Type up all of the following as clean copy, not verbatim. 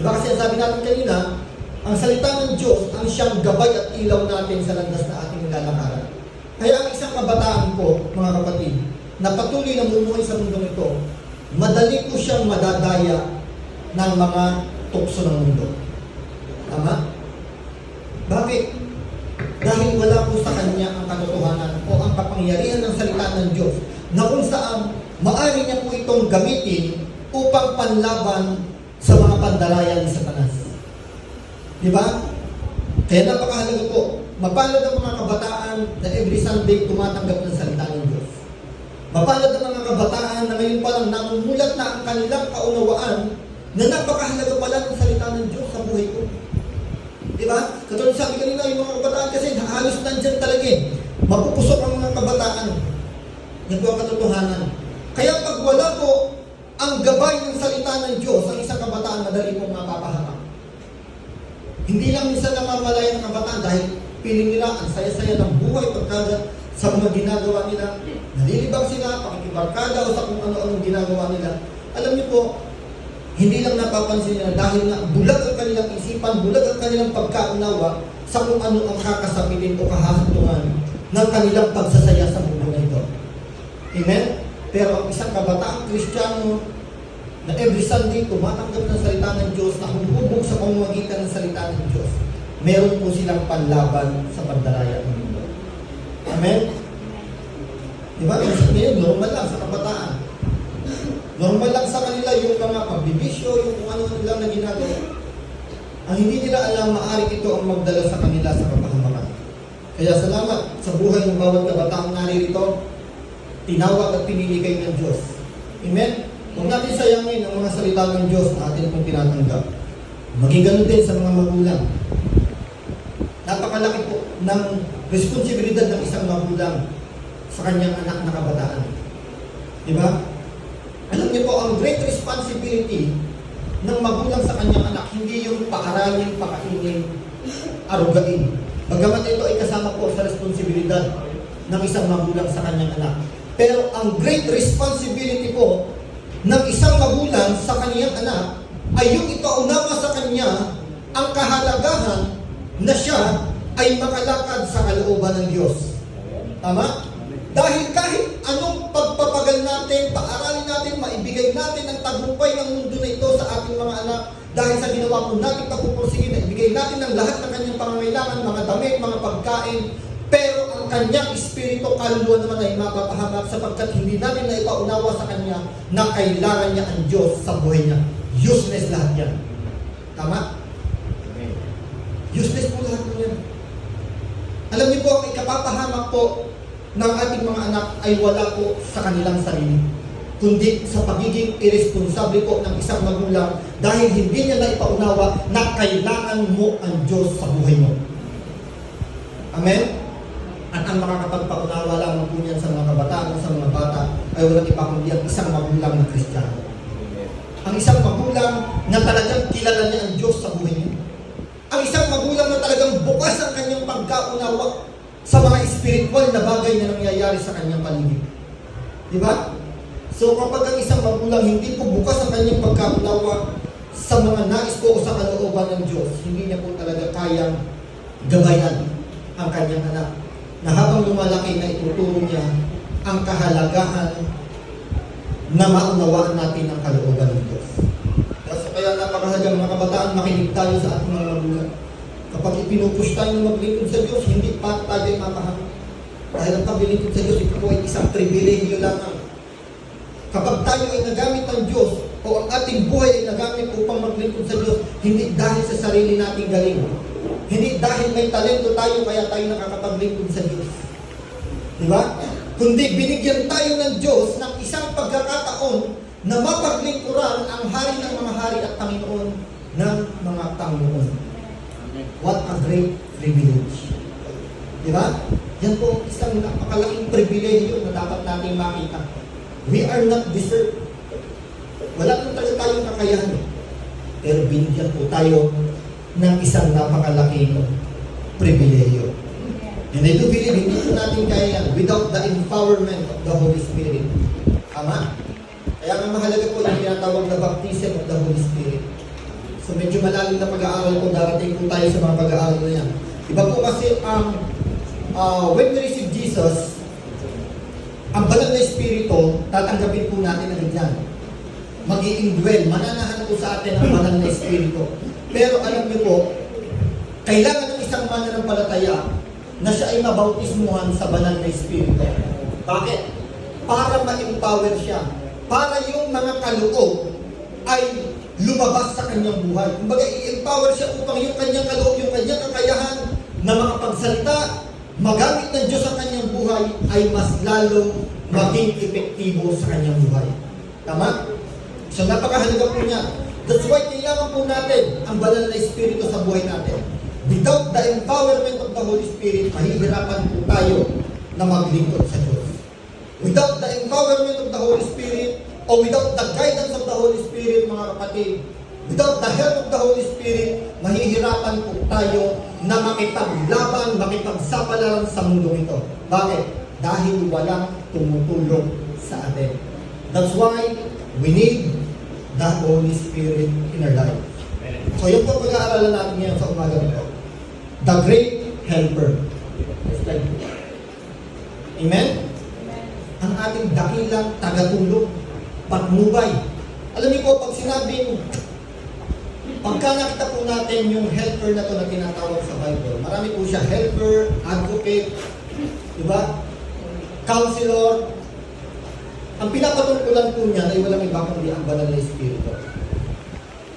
Diba kasi sabi natin kanina, ang salita ng Diyos ang siyang gabay at ilaw natin sa landas na ating nilalakaran. Kaya ang isang kabataan ko, mga kapatid, na patuloy na mumuhay sa mundong ito, madali ko siyang madadaya ng mga tukso ng mundo. Tama? Bakit? Dahil wala po sa kanya ang katotohanan o ang kapangyarihan ng salita ng Diyos na kung saan maaari niya po itong gamitin upang panlaban sa mga pandalayan ni Satanas. Diba? Kaya napakahalaga po, mapalad ang mga kabataan na every Sunday tumatanggap ng salita ng Diyos. Mapalad ang mga kabataan na ngayon pa lang namumulat na ang kanilang kaunawaan na napakahalaga pala ng salita ng Diyos sa buhay ko. Diba? Katulad sabi kanina, yung mga kabataan kasi halos nandyan talaga eh. Mapupusok ang mga kabataan. Yan po ang katotohanan. Kaya pag wala po ang gabay ng salita ng Diyos, ang isang kabataan madali pong mapapahamak. Hindi lang minsan namamalaya ng kabataan dahil piling nila ang saya-saya ng buhay pagkagat sa mga ginagawa nila. Nalilibang sila, pakikibarkada o sa kung ano-anong ginagawa nila. Alam niyo po, hindi lang napapansin nila dahil nga bulag ang kanilang isipan, bulag ang kanilang pagkaunawa sa kung ano ang kakasapitin o kahahantungan ng kanilang pagsasaya sa mundo na ito. Amen? Pero ang isang kabataang Kristiyano na every Sunday tumatanggap ng salita ng Diyos na humubog sa pamamagitan ng salita ng Diyos, meron po silang panlaban sa pandaraya ng mundo. Amen? Diba? Ngayon, normal lang sa kabataan. Normal lang sa kanila yung mga pagbibisyo, yung kung ano lang na ginagawa. Ang hindi nila alam, maaari ito ang magdala sa kanila sa kapahamakan. Kaya salamat sa buhay ng bawat kabataang naririto, tinawag at pinili kayo ng Diyos. Amen? Huwag natin sayangin ang mga salita ng Diyos na atin pong tinatanggap. Maging ganun din sa mga magulang. Napakalaki po ng responsibilidad ng isang magulang sa kanyang anak na kabataan. Diba? Alam niyo po, ang great responsibility ng magulang sa kanyang anak, hindi yung paaralin, pakainin, arugain. Bagamat ito ay kasama po sa responsibilidad ng isang magulang sa kanyang anak. Pero ang great responsibility po ng isang magulang sa kanyang anak ay yung ipaunawa sa kanya ang kahalagahan na siya ay makalakad sa kalooban ng Diyos. Tama? Dahil kahit anong pagpapagal natin, paaralin natin, maibigay natin ang tagumpay ng mundo na ito sa ating mga anak, dahil sa ginawa po natin pagpupursige na ibigay natin ang lahat ng kanyang pangangailangan, mga damit, mga pagkain, pero ang kanyang espiritu, kaluluwa naman ay mapapahamak sapagkat hindi natin na ipaunawa sa kanya na kailangan niya ang Diyos sa buhay niya. Useless lahat yan. Tama? Useless po lahat po yan. Alam niyo po, ang ikapapahamak po ng ating mga anak ay wala po sa kanilang sarili, kundi sa pagiging irresponsable po ng isang magulang dahil hindi niya na ipaunawa na kailangan mo ang Diyos sa buhay mo. Amen? At ang makakapagpaunawa lamang po niyan sa mga kabataan o sa mga bata ay walang iba kundi ang isang magulang na Kristiyano. Ang isang magulang na talagang kilala niya ang Diyos sa buhay niya. Ang isang magulang na talagang bukas ang kanyang pagkaunawa sa mga spiritual na bagay na nangyayari sa kanyang paligid. Diba? So kapag ang isang magulang hindi po bukas ang kanyang pagkaunawa sa mga nais po o sa kalooban ng Diyos, hindi niya po talaga kayang gabayan ang kanyang anak na habang lumalaki na ituturo niya ang kahalagahan na maunawaan natin ang kalooban ng Diyos. Kaya napakahalaga mga kabataan, makinig tayo sa ating mga magulang. Kapag ipinupush tayo ng maglingkod sa Diyos, hindi pa tayo ay mapahamak. Dahil ang paglingkod sa Diyos, ito po ay isang pribilehiyo lamang. Kapag tayo ay nagamit ng Diyos, o ang ating buhay ay nagamit upang maglingkod sa Diyos, hindi dahil sa sarili nating galing. Hindi dahil may talento tayo, kaya tayo nakakapaglingkod sa Diyos. Diba? Kundi binigyan tayo ng Diyos ng isang pagkakataon na mapaglingkuran ang hari ng mga hari at Panginoon ng mga Panginoon. What a great privilege. Diba? Yan po isang napakalaking pribilehiyo na dapat natin makita. We are not deserved. Wala nang talaga tayong kakayahan. Pero binigyan po tayo ng isang napakalaking pribilehiyo. And I do believe hindi po natin kaya yan without the empowerment of the Holy Spirit. Tama? Kaya ang mahalaga po yung tinatawag na baptism of the Holy Spirit. So medyo malalim na pag-aaral po, darating po tayo sa mga pag-aaral na yan. Iba po kasi ang when we receive Jesus, ang banal na Espiritu, tatanggapin po natin agad yan. Mag-i-indwell, mananahan po sa atin ang banal na Espiritu. Pero alam niyo po, kailangan ng isang mananampalataya na siya ay mabautismuhan sa banal na Espiritu. Bakit? Para ma-empower siya. Para yung mga kaloob ay lumabas sa kanyang buhay. Kumbaga, i-empower siya upang yung kanyang kaloob, yung kanyang kakayahan na makapagsalita, magamit ng Diyos ang kanyang buhay, ay mas lalong maging epektibo sa kanyang buhay. Tama? So, napakahalaga po niya. That's why kailangan po natin ang banal na Espiritu sa buhay natin. Without the empowerment of the Holy Spirit, mahihirapan po tayo na maglingkod sa Diyos. Without the empowerment of the Holy Spirit, o without the guidance of the Holy Spirit, mga kapatid, without the help of the Holy Spirit, mahihirapan po tayo na makipaglaban, makipagsapalaran sa mundong ito. Bakit? Dahil walang tumutulong sa atin. That's why we need the Holy Spirit in our life. So yung po pag-aaralan natin ngayon sa umaga nito. The Great Helper. Amen? Ang ating dakilang tagatulong, patnubay. Alam niyo po, pag sinabing, pagka nakita po natin yung helper na to na tinatawag sa Bible, marami po siya, helper, advocate, diba? Counselor. Ang pinapatungkulan po niya ay walang iba kundi ang banal na Espiritu.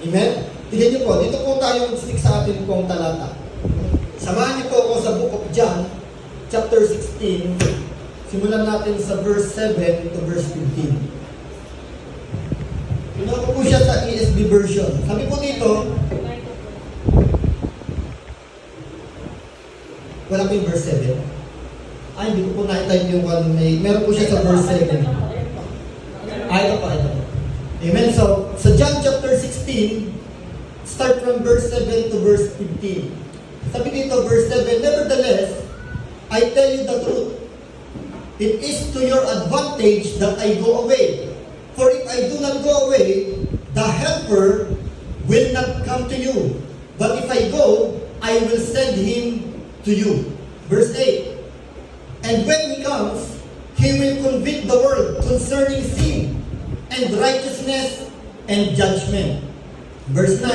Amen? Tignan niyo po, dito po tayo stick sa atin pong talata. Samahan niyo po ako sa Book of John, chapter 16. Simulan natin sa verse 7 to verse 15. Pinuha ko po siya sa ESV version. Sabi po dito, wala po yung verse 7. Ay, hindi ko po na-type yung one. Meron po siya sa verse 7. Ito po. Amen. So, sa John chapter 16, start from verse 7 to verse 15. Sabi dito, verse 7, nevertheless, I tell you the truth. It is to your advantage that I go away. For if I do not go away, the Helper will not come to you. But if I go, I will send him to you. Verse 8. And when he comes, he will convict the world concerning sin and righteousness and judgment. Verse 9.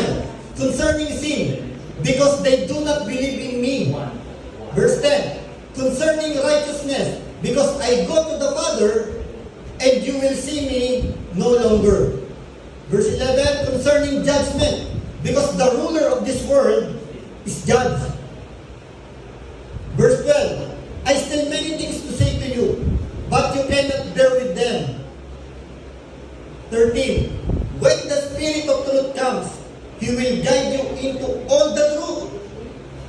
Concerning sin, because they do not believe in me. Verse 10. Concerning righteousness, because I go to the Father, and you will see me no longer. Verse 11, concerning judgment, because the ruler of this world is judged. Verse 12, I still many things to say to you, but you cannot bear with them. 13, when the Spirit of truth comes, He will guide you into all the truth.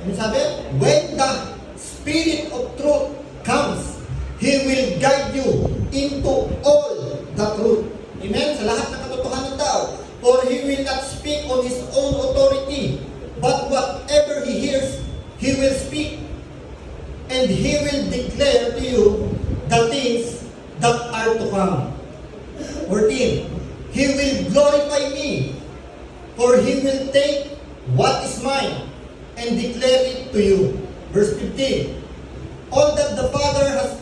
Ano sabi? When the Spirit of truth comes, He will guide you into all the truth. Amen? Sa lahat ng katotohanan daw. For He will not speak on His own authority, but whatever He hears, He will speak. And He will declare to you the things that are to come. 14. He will glorify me, for He will take what is mine and declare it to you. Verse 15. All that the Father has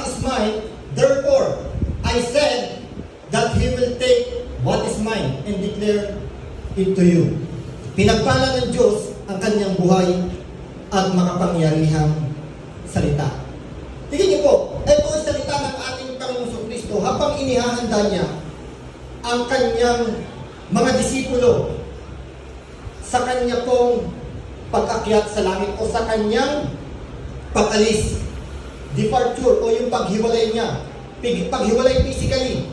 is mine, therefore, I said that He will take what is mine and declare it to you. Pinagpala ng Diyos ang kanyang buhay at makapangyarihang salita. Tingnan niyo po, ito ang salita ng ating Panginoon Kristo habang inihahanda niya ang kanyang mga disipulo sa kanya pong pag-akyat sa langit o sa kanyang pag-alis. Departure o yung paghiwalay niya. Paghiwalay physically.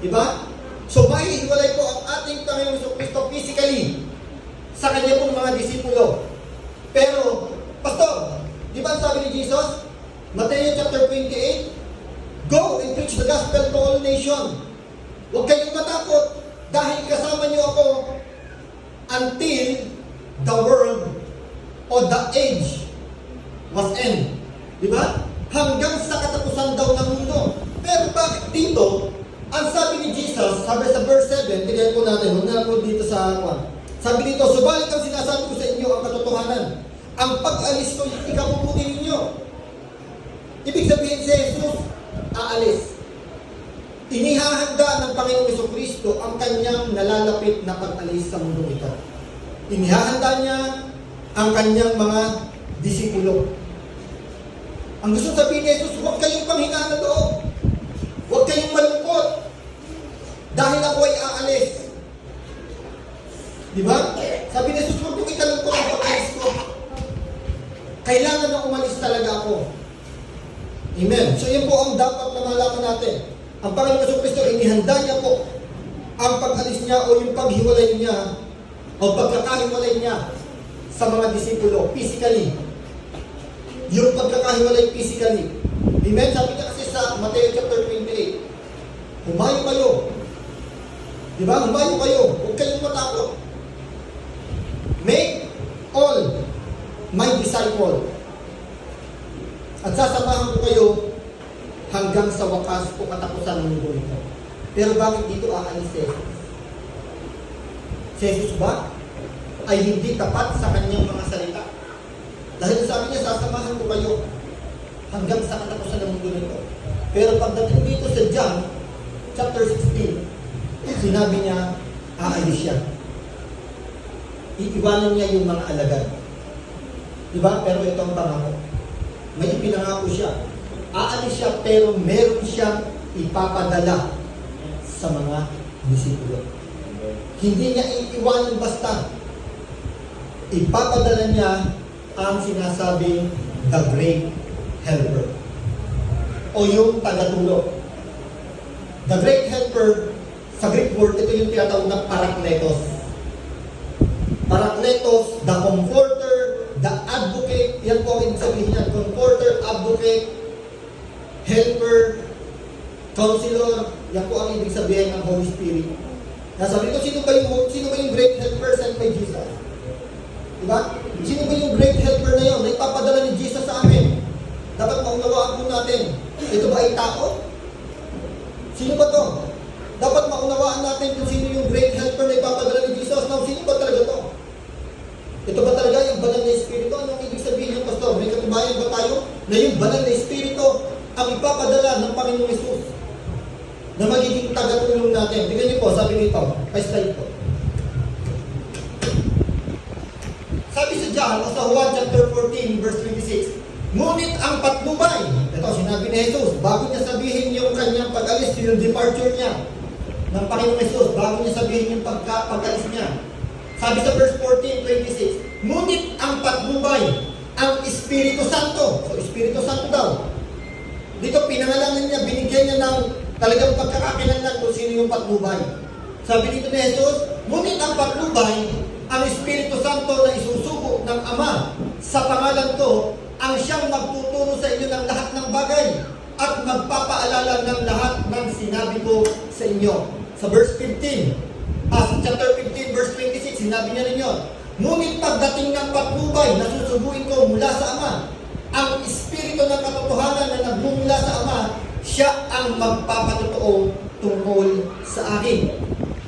Diba? So, mahihiwalay po ang ating Panginoon Kristo physically sa kanya pong mga disipulo. Pero, Pastor, di ba sabi ni Jesus? Matthew chapter 28, go and preach the gospel to all nations. Huwag kayong matakot dahil kasama niyo ako until the world or the age was end. Di ba? Hanggang sa katapusan daw ng mundo. Pero bakit dito, ang sabi ni Jesus, sabi sa verse 7, tignan po natin, huwag na po dito sa Sabi dito, subalit ang sinasabi ko sa inyo ang katotohanan. Ang pag-alis ko, ikabubuti ninyo. Ibig sabihin si Jesus, aalis. Inihahanda ng Panginoong Jesucristo ang kanyang nalalapit na pag-alis sa mundo ito. Inihahanda niya ang kanyang mga disipulo. Ang gusto sabihin ni Jesus, huwag kayong panghinaan na loob. Huwag kayong malungkot. Dahil ako ay aalis. Di ba? Sabi ni Jesus, huwag kong ikalungkot ang pag-alis ko. Kailangan na umalis talaga ako. Amen. So yun po ang dapat na malaman natin. Ang Panginoong Jesucristo, inihanda niya po ang pag-alis niya o yung paghiwalay niya o pagkakahiwalay niya sa mga disipulo, physically. Yung pagkakahiwalay physically. Amen? Sabi niya kasi sa Mateo chapter 28, humayo kayo. Diba? Humayo kayo. Huwag kayong matakot. Make all my disciple. At sasamahan ko kayo hanggang sa wakas o katapusan ng mundo ito. Pero bakit dito aalis si Jesus? Si Jesus ba ay hindi tapat sa kanyang mga salita? Dahil sabi niya, sasamahan ko kayo hanggang sa katapusan ng mundo nito. Pero pagdating dito sa John chapter 16, sinabi niya, aalis siya. Iiwanan niya yung mga alagad. Diba? Pero ito ang pangako. May ipinangako siya. Aalis siya pero meron siyang ipapadala sa mga disipulo. Hindi niya iiwanan basta. Ipapadala niya ang sinasabing the great helper. O yung tagatulong. The great helper, sa Greek word, ito yung tinatawag na parakletos. Parakletos, the comforter, the advocate, yan po ang sabihin niya, comforter, advocate, helper, counselor, yan po ang ibig sabihin ng Holy Spirit. Nasabi ko, sino ba yung great helper sent by Jesus? Diba? Sino ba yung great helper na yun na ipapadala ni Jesus sa amin? Dapat maunawaan po natin, ito ba ay tao? Sino ba to? Dapat maunawaan natin kung sino yung great helper na ipapadala ni Jesus. Now, sino ba talaga to? Ito ba talaga yung banal na Espiritu? Anong ibig sabihin ng pastor? May katubayan ba tayo na yung banal na Espiritu ang ipapadala ng Panginoong Hesus na magiging tagatulong natin? Tingnan niyo po, sabi nito, pa-slide po. Sabi sa John, o sa Juan chapter 14, verse 26, ngunit ang patnubay, ito sinabi ni Jesus, bago niya sabihin yung kanyang pag-alis, yung departure niya ng Panginoong Hesus, bago niya sabihin yung pag-alis niya. Sabi sa verse 14, 26, ngunit ang patnubay, ang Espiritu Santo. So, Espiritu Santo daw. Dito, pinangalanan niya, binigyan niya ng talagang pagkakakilanlan kung sino yung patnubay. Sabi dito ni Jesus, ngunit ang patnubay, ang Espiritu Santo na isusugo ng Ama sa pangalan ko, ang siyang magtuturo sa inyo ng lahat ng bagay at magpapaalala ng lahat ng sinabi ko sa inyo. Sa verse 15, sa chapter 15, verse 26, sinabi niya rin yun. Ngunit pagdating ng patnubay na susuguin ko mula sa Ama, ang Espiritu ng katotohanan na nagmumula sa Ama, siya ang magpapatotoo tungkol sa akin.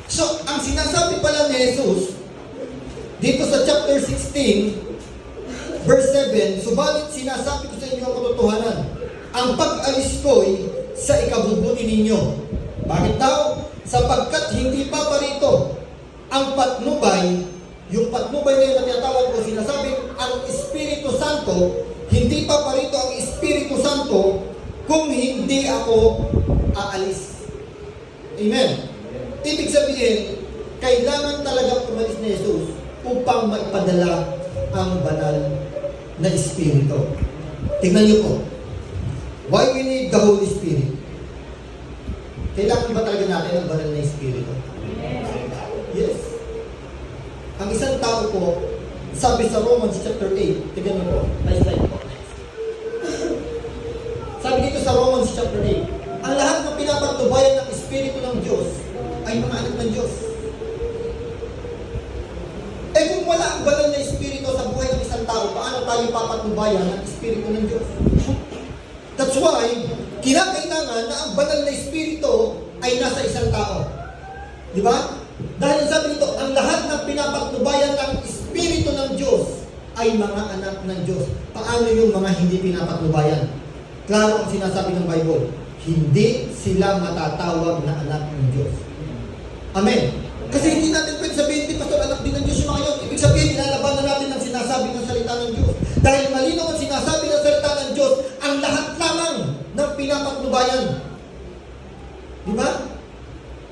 So, ang sinasabi pala ni Jesus, dito sa chapter 16, verse 7, subalit sinasabi ko sa inyo ang katotohanan, ang pag-alis ko'y sa ikabubuti ninyo. Bakit daw? Sapagkat hindi pa parito ang patnubay, yung patnubay na yun na tinatawag ko, sinasabing ang Espiritu Santo, hindi pa parito ang Espiritu Santo kung hindi ako aalis. Amen. Ibig sabihin, kailangan talaga umalis ni Jesus upang maipadala ang banal na Espiritu. Tingnan niyo po. Why we need the Holy Spirit? Kailangan ba talaga natin ang banal na Espiritu? Yes. Ang isang tao po, sabi sa Romans chapter 8, tignan niyo po, nice slide po. Sabi dito sa Romans chapter 8, ang lahat ng pinapatubayan ng Espiritu ng Diyos ay mga anak ng Diyos. Eh kung wala ang banal na Espiritu sa buhay ng isang tao, paano tayo papatubayan ng Espiritu ng Diyos? That's why, kinakailangan na ang banal na Espiritu ay nasa isang tao. Di ba? Dahil sabi nito, ang lahat ng pinapatnubayan ng Espiritu ng Diyos ay mga anak ng Diyos. Paano yung mga hindi pinapatnubayan? Klaro ang sinasabi ng Bible. Hindi sila matatawag na anak ng Diyos. Amen. Kasi hindi natin pwede sabihin, di pastor, anak din ng Diyos yung mga yun. Ibig sabihin, nilalabanan natin ang sinasabi ng salita ng Diyos. Dahil malinaw ang sinasabi ng salita ng Diyos, ang lahat lamang ng pinapatnubayan. Di ba?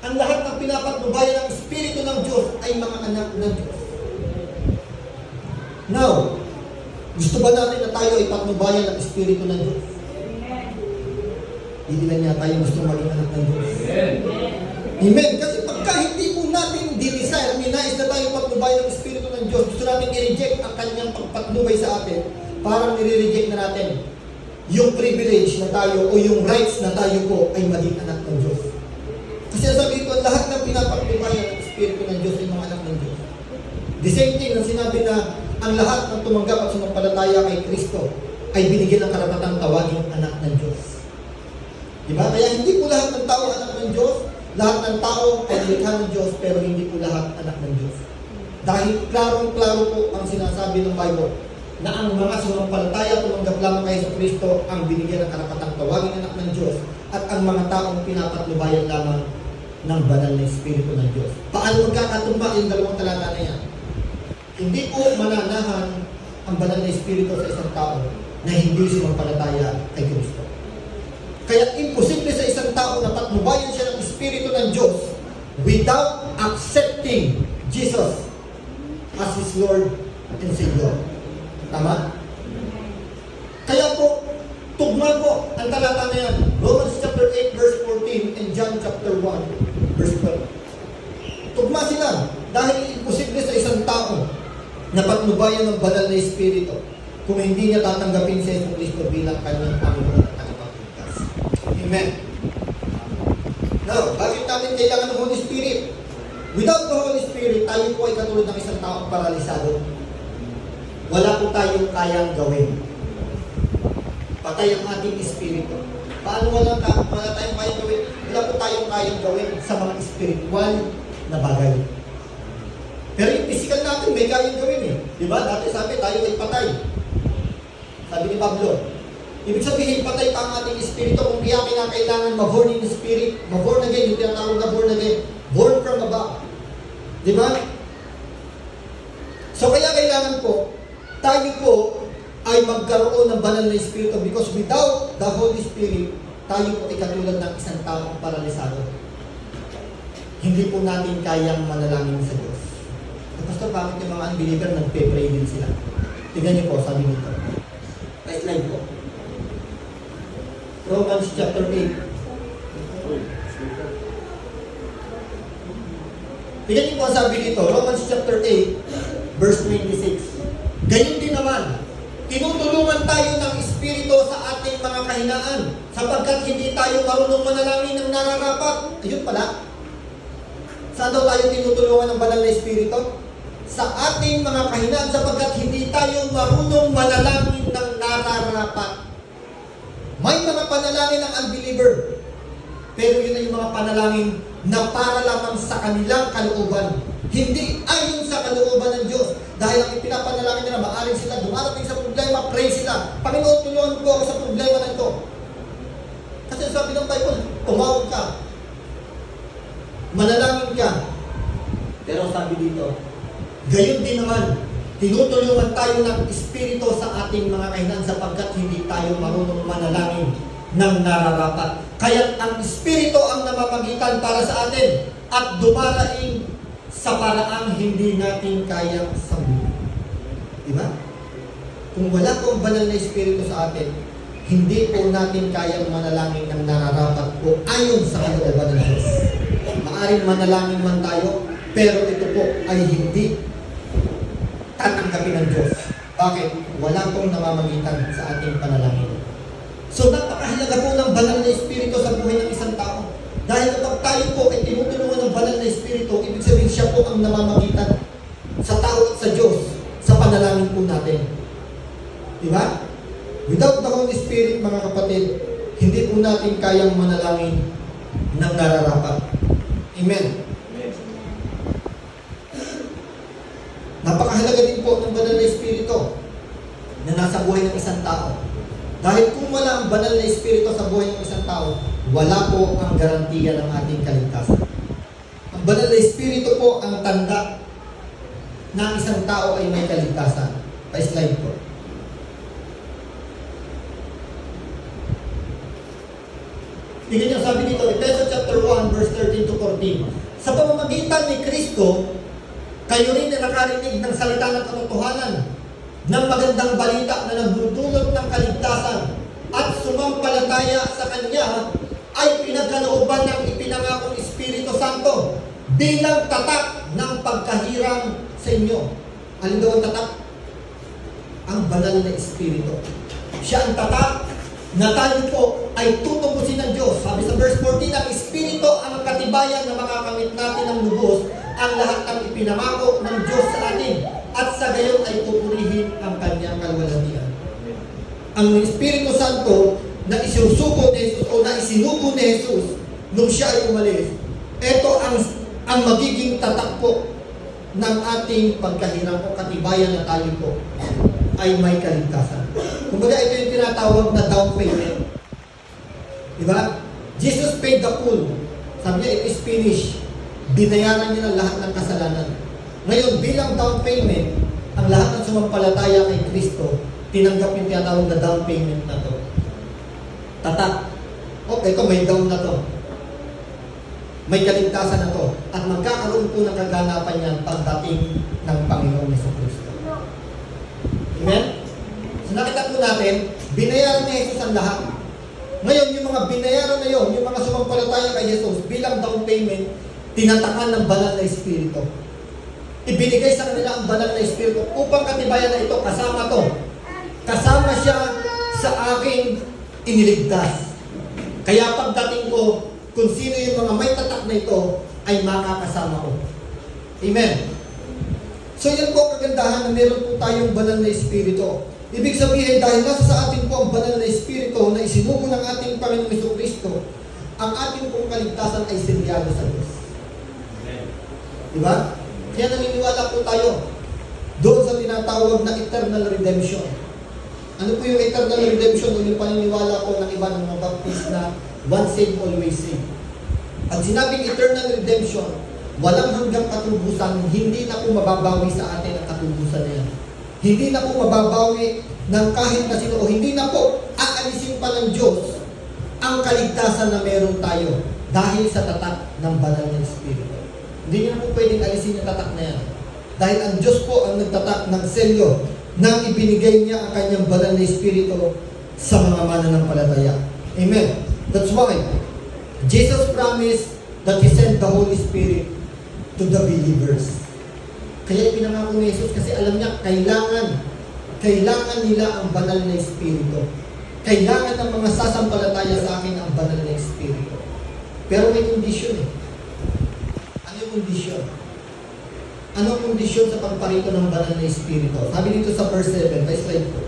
Ang lahat ng pinapatnubayan ng Espiritu ng Diyos ay mga anak ng Diyos. Now, gusto ba natin na tayo ay patnubayan ng Espiritu ng Diyos? Hindi na niya tayo gusto maging anak ng Diyos. Amen. Kasi pagka hindi po natin dinisay, ninais na tayo patnubayan ng Espiritu ng Diyos, gusto natin i-reject ang kanyang pagpatnubay sa atin, parang nire-reject na natin yung privilege na tayo o yung rights na tayo po ay maging anak ng Diyos. Kasi sabi ko, lahat ng pinapatnubayan ng Espiritu ng Diyos ay mga anak ng Diyos. The same thing na sinabi na ang lahat ng tumanggap at sumampalataya kay Kristo ay binigyan ng karapatang tawaging anak ng Diyos. Diba? Kaya hindi po lahat ng tao anak ng Diyos, lahat ng tao ay nilikha ng Diyos, pero hindi po lahat anak ng Diyos. Dahil klarong-klaro po ang sinasabi ng Bible na ang mga sumampalataya tumanggap lamang kay Kristo ang binigyan ng karapatang tawaging anak ng Diyos at ang mga taong pinapatnubayan lamang ng banal na Espiritu ng Diyos. Paano magkakatumba yung dalawang talata na yan? Hindi po mananahan ang banal na Espiritu sa isang tao na hindi sumampalataya kay Kristo. Kaya imposible sa isang tao na patnubayan siya ng Espiritu ng Diyos without accepting Jesus as His Lord and Savior. Tama? Kaya po, tugma po ang talata na yan. Romans chapter 8 verse 14 and John chapter 1 verse 12. Tugma sila dahil imposible sa isang tao na patnubayan ng banal na Espiritu kung hindi niya tatanggapin si Jesus Cristo bilang kanyang Panginoon at tagapagligtas. Amen. Now, bakit natin kailangan ng Holy Spirit? Without the Holy Spirit, tayo po ay katulad ng isang taong paralisado. Wala po tayong kayang gawin. Patay ang ating espiritu. Paano wala tayong kayang gawin? Wala po tayong kayang gawin sa mga spiritual na bagay. Pero yung physical natin, may kayang gawin eh. Diba? Dati sabi, tayo ay patay. Sabi ni Pablo. Ibig sabihin, patay pa ang ating espiritu kung kaya kinakailangan ma-born in the spirit, ma-born again, yung tinatawag na born again, born from above. Diba? So kaya kailangan po, tayo po ay magkaroon ng banal na Espiritu because without the Holy Spirit, tayo po ay katulad ng isang taong paralisado. Hindi po natin kayang manalangin sa Diyos. Pastor, bakit yung mga unbeliever nagpe-pray din sila? Tingnan niyo po, sabi nito. Right slide po. Romans chapter 8. Tingnan niyo po, sabi dito, Romans chapter 8, verse 26. Ganyan din naman, tinutulungan tayo ng Espiritu sa ating mga kahinaan sapagkat hindi tayo marunong manalangin ng nararapat. Ayun pala. Saan daw tayo tinutulungan ng banal na Espiritu? Sa ating mga kahinaan sapagkat hindi tayo marunong manalangin ng nararapat. May mga panalangin ng unbeliever, pero yun ay yung mga panalangin na para lamang sa kanilang kalooban. Hindi ayon sa kalooban ng Diyos. Dahil ang ipinapanalangin nila, maaring sila dumarating sa problema, pray sila. Panginoon, tulungan po ako sa problema na ito. Kasi sabi ng Bible, tumawag ka. Manalangin ka. Pero sabi dito, gayon din naman, tinutulungan tayo ng Espiritu sa ating mga kahinaan sapagkat hindi tayo marunong manalangin ng nararapat. Kaya ang Espiritu ang namamagitan para sa atin at dumaraing sa paraang hindi natin kayang sabihin. Diba? Kung wala pong banal na Espiritu sa atin, hindi po natin kayang manalangin ng nararapat po ayon sa kalooban ng Diyos. Maaring manalangin man tayo, pero ito po ay hindi tatanggapin ng Diyos. Bakit? Wala pong namamagitan sa ating panalangin. So napakahalaga po ng banal na Espiritu sa buhay ng isang tao. Dahil kapag tayo po ay tinutulungan ng banal na Espiritu, ibig sabihin siya po ang namamagitan sa tao at sa Diyos sa panalangin po natin. Diba? Without the Holy Spirit, mga kapatid, hindi po natin kayang manalangin ng nararapat. Amen. Napakahalaga din po ng banal na Espiritu na nasa buhay ng isang tao. Dahil kung wala ang banal na Espiritu sa buhay ng isang tao, wala po ang garantiya ng ating kaligtasan. Ang banal na Espiritu po ang tanda na ang isang tao ay may kaligtasan. Pa-slide po. Tingnan niyo, sabi dito, Efesos chapter 1, verse 13 to 14. Sa pamamagitan ni Kristo, kayo rin na nakarinig ng salita ng katotohanan, ng magandang balita na nagdudulot ng kaligtasan at sumampalataya sa Kanya ay pinagkalooban ng ipinangakong Espiritu Santo bilang tatak ng pagkahirang sa inyo. Alin daw ang tatak? Ang banal na Espiritu. Siya ang tatak na tayo po ay tutubusin ng Diyos. Sabi sa verse 14, ang Espiritu ang katibayan na makakamit natin ng lubos ang lahat ng ipinangako ng Diyos sa atin at sa gayon ay pupurihin ang kanyang kalwalhatian. Ang Espiritu Santo na isusuko ni Jesus o na isinuko ni Jesus nung siya ay umalis, ito ang magiging tatak po ng ating pagkahirang o katibayan na tayo po ay may kaligtasan. Kumbaga ito yung tinatawag na down payment. Diba? Jesus paid the full. Sabi niya, it is finished. Binayaran niya ng lahat ng kasalanan. Ngayon, bilang down payment, ang lahat ng sumampalataya kay Kristo, tinanggap yung tinatawag na down payment na to. Tatak. Okay, ito may down na to. May kaligtasan na to. At magkakaroon po ng kaganapan yan pagdating ng Panginoon Jesucristo. Amen? So nakita po natin, binayaran ni Jesus ang lahat. Ngayon, yung mga binayaran na yun, yung mga sumampalataya kay Jesus, bilang down payment, tinatakan ng banal na Espiritu. Ibinigay sa kanila ang banal na Espiritu upang katibayan na ito, kasama to. Kasama siya sa aking iniligtas. Kaya pagdating ko, kung sino yung mga may tatak na ito, ay makakasama ko. Amen. So yan po kagandahan na meron po tayong banal na Espiritu. Ibig sabihin, dahil nasa sa atin po ang banal na Espiritu na isinugo ng ating Panginoong Jesucristo, ang ating pong kaligtasan ay selyado sa Diyos. Diba? Kaya naniniwala po tayo doon sa tinatawag na eternal redemption. Ano po yung eternal redemption o yung paniniwala po ng iba ng mga Baptist na once saved, always saved? At sinabing eternal redemption, walang hanggang katubusan, hindi na po mababawi sa atin ang katubusan na yan. Hindi na po mababawi ng kahit na sino, o hindi na po aalisin pa ng Diyos ang kaligtasan na meron tayo dahil sa tatak ng banal na Espiritu. Hindi niya na po pwedeng alisin yung tatak na yan. Dahil ang Diyos po ang nagtatak ng selyo nang ibinigay niya ang kanyang banal na Espiritu sa mga mananampalataya. Amen. That's why Jesus promised that He sent the Holy Spirit to the believers. Kaya pinangako ni Jesus kasi alam niya, kailangan nila ang banal na Espiritu. Kailangan ng mga sasampalataya sa akin ang banal na Espiritu. Pero may kondisyon eh. Ano yung kondisyon? Anong kondisyon sa pagparito ng banal na Espiritu? Sabi dito sa verse 7, may slide ko.